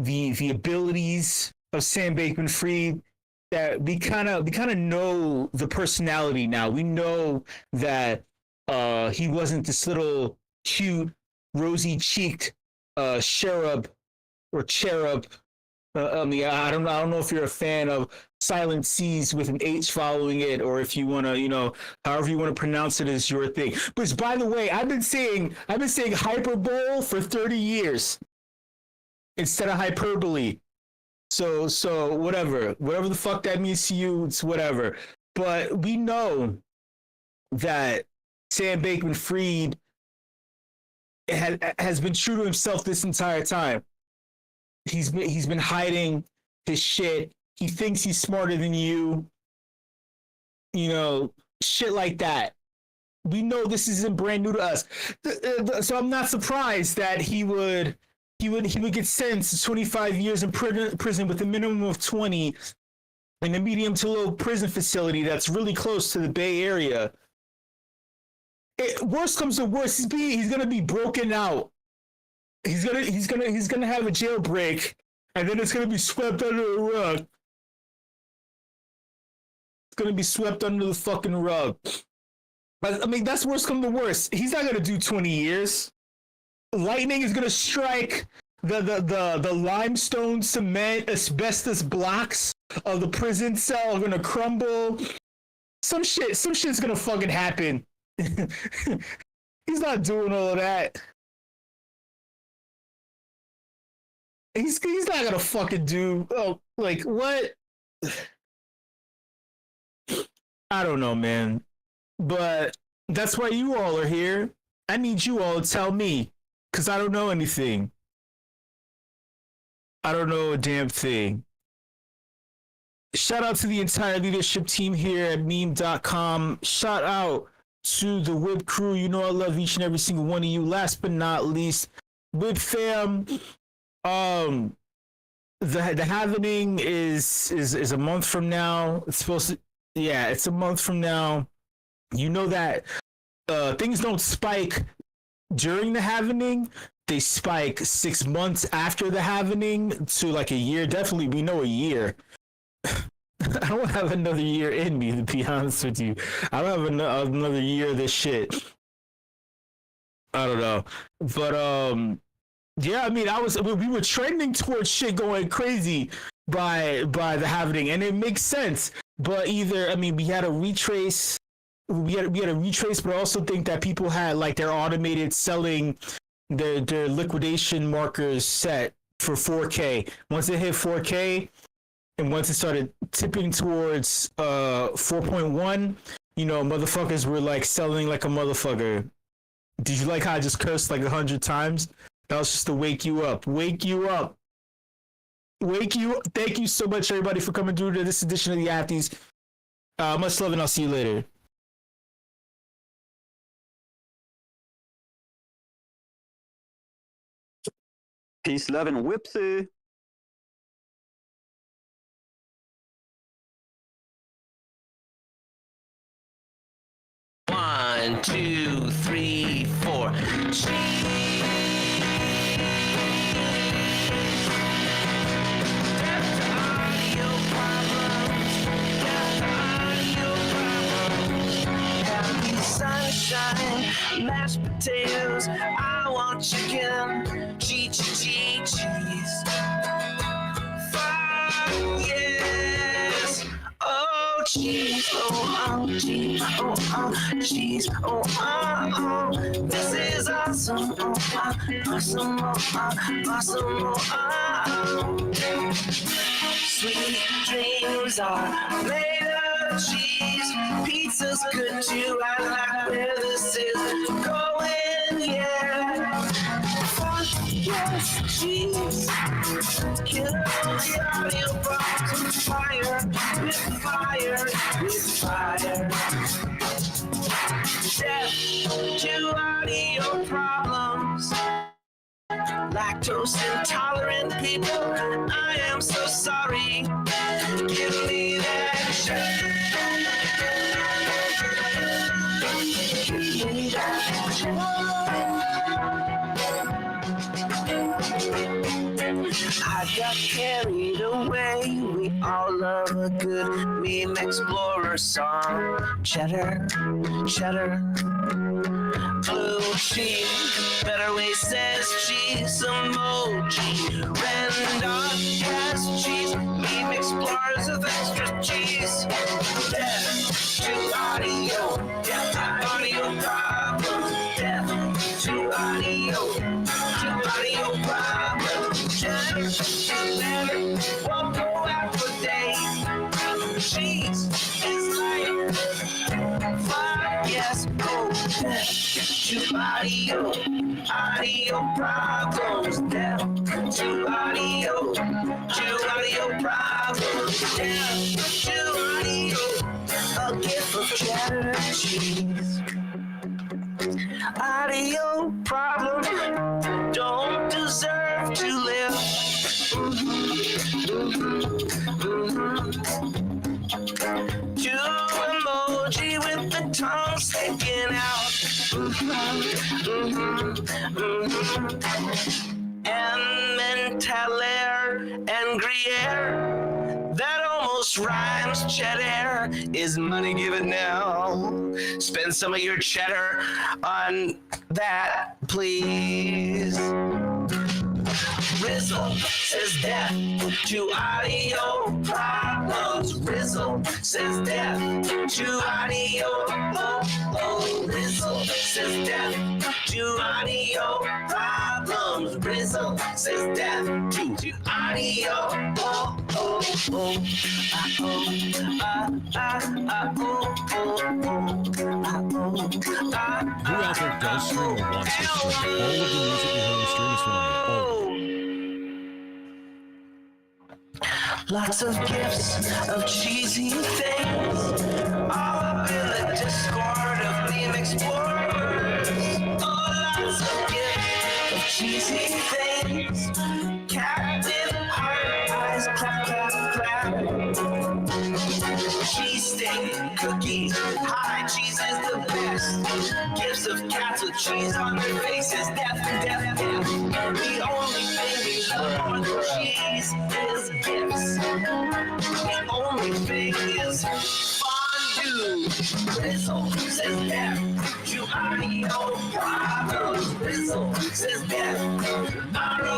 the abilities of Sam Bankman-Fried, that we kind of know the personality now. We know that he wasn't this little cute, rosy-cheeked cherub. I don't know if you're a fan of silent C's with an H following it, or if you want to, however you want to pronounce it is your thing. But by the way, I've been saying hyperbole for 30 years instead of hyperbole. So whatever the fuck that means to you, it's whatever. But we know that Sam Bankman-Fried has been true to himself this entire time. He's been hiding his shit. He thinks he's smarter than you. shit like that. We know this isn't brand new to us, so I'm not surprised that he would get sentenced to 25 years in prison with a minimum of 20 in a medium to low prison facility that's really close to the Bay Area. Worst comes to worst, he's gonna be broken out. He's gonna have a jailbreak, and then it's gonna be swept under the rug. It's gonna be swept under the fucking rug. I mean, that's worst come to worst. He's not gonna do 20 years. Lightning is gonna strike the limestone, cement, asbestos blocks of the prison cell are gonna crumble. Some shit's gonna fucking happen. He's not doing all of that. He's not gonna fucking do like what? I don't know, man. But that's why you all are here. I need you all to tell me, because I don't know anything. I don't know a damn thing. Shout out to the entire leadership team here at meme.com. Shout out to the WIP crew. You know I love each and every single one of you. Last but not least, WIP fam. The happening is a month from now. It's supposed to, yeah, it's a month from now. You know that things don't spike during the happening. They spike 6 months after the happening to like a year. Definitely, we know a year. I don't have another year in me, to be honest with you. I don't have another year of this shit. I don't know. But, yeah, I mean, we were trending towards shit going crazy by the happening, and it makes sense. But either, I mean, we had a retrace, but I also think that people had like their automated selling their liquidation markers set for 4K. Once it hit 4K, and once it started tipping towards 4.1, you know, motherfuckers were like selling like a motherfucker. Did you like how I just cursed like 100 times? That was just to wake you up. Wake you up. Wake you. Thank you so much, everybody, for coming through to this edition of the Apties. Much love, and I'll see you later. Peace, love, and whipsy. One, two, three, four. Sunshine, mashed potatoes. I want chicken, cheese. Fuck yes. Oh cheese, cheese, cheese, this is awesome, awesome, Sweet dreams are made of cheese. Pizza's good too. I like where this is going, yeah. Fuck yes, cheese. Kill the audio box with fire, with fire. Death to audio problems. Lactose intolerant people, I am so sorry. Give me that shit. Give me that shit. I got carried away. We all love a good meme explorer song. Cheddar, blue cheese. Better Way says cheese emoji. Randolph has cheese. Meme explorers with extra cheese. Death to audio. Audio problems. Death to audio. Problems. Never won't go out for days. Cheese is like fuck yes, oh to audio problems. Down to audio problems. Down to audio again. whiff of cheddar cheese. Audio problem, don't deserve to live. Two emoji with the tongue sticking out. Emmentaler and Gruyere, that almost rhymes. Cheddar is money, give it now. Spend some of your cheddar on that, please. Rizzle says death to audio problems. Rizzle says death to audio. Rizzle says death to audio problems. Rizzle says death to audio. Who out there does stream or wants to stream? All of the music you hear on the stream is from me. Lots of gifts of cheesy things, all up in the Discord of Meme Explorers. Oh, lots of gifts of cheesy things. Captain Heart Eyes, clap, clap, clap. Cheese steak cookies, hi, cheese is the best. Gifts of cats with cheese on their faces, death, death, death. The only thing we love more than cheese is gifts. The only thing is fondue. Rizzle says death to audio problems. Rizzle says death. Audio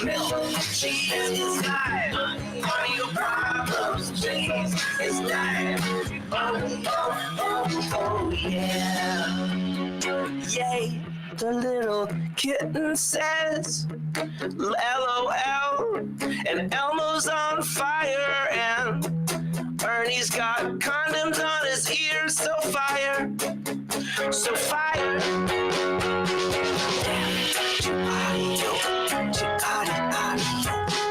milk. Cheese is dying. Audio problems. Cheese is dying. Oh, yeah. Yay. The little kitten says LOL, and Elmo's on fire, and Ernie's got condoms on his ears, so fire, so fire. Death to audio, to audio,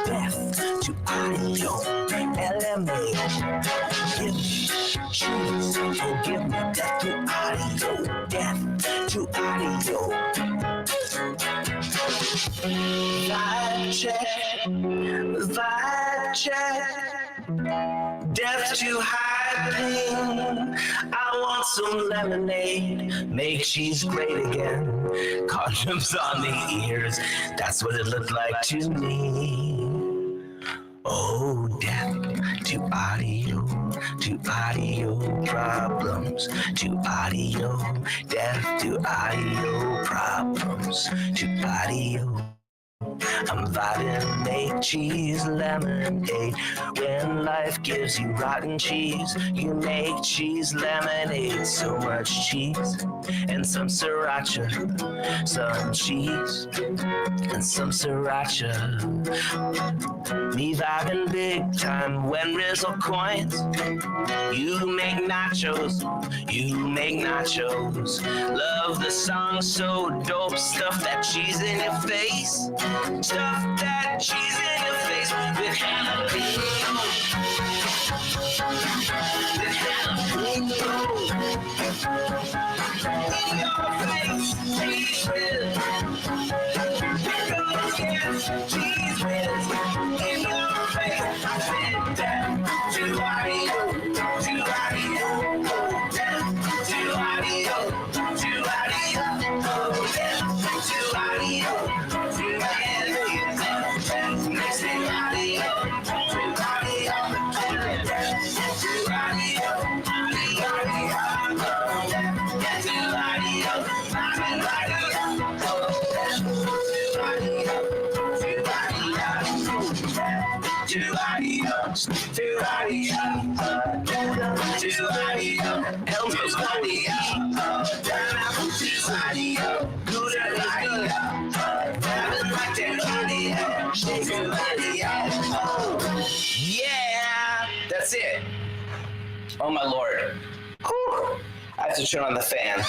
death to audio, LMA, give me cheese, oh give me death to audio, death to audio. Vibe check, death to high pain. I want some lemonade, make cheese great again. Condoms on the ears, that's what it looked like to me. Oh, death to audio problems, to audio, death to audio problems, to audio. I'm vibing, make cheese lemonade. When life gives you rotten cheese, you make cheese lemonade. So much cheese and some sriracha, some cheese and some sriracha. Me vibing big time when Rizzle coins. You make nachos, you make nachos. Love the song, so dope. Stuff that cheese in your face. Stuff that cheese in your face with jalapeno. With jalapeno. In your face, cheese whiz. Pickles, yes, cheese whiz. In your face, I said death to audio, to audio, death to audio, to audio, death to audio. Yeah, that's it. Oh my lord. Whew. I have to turn on the fan.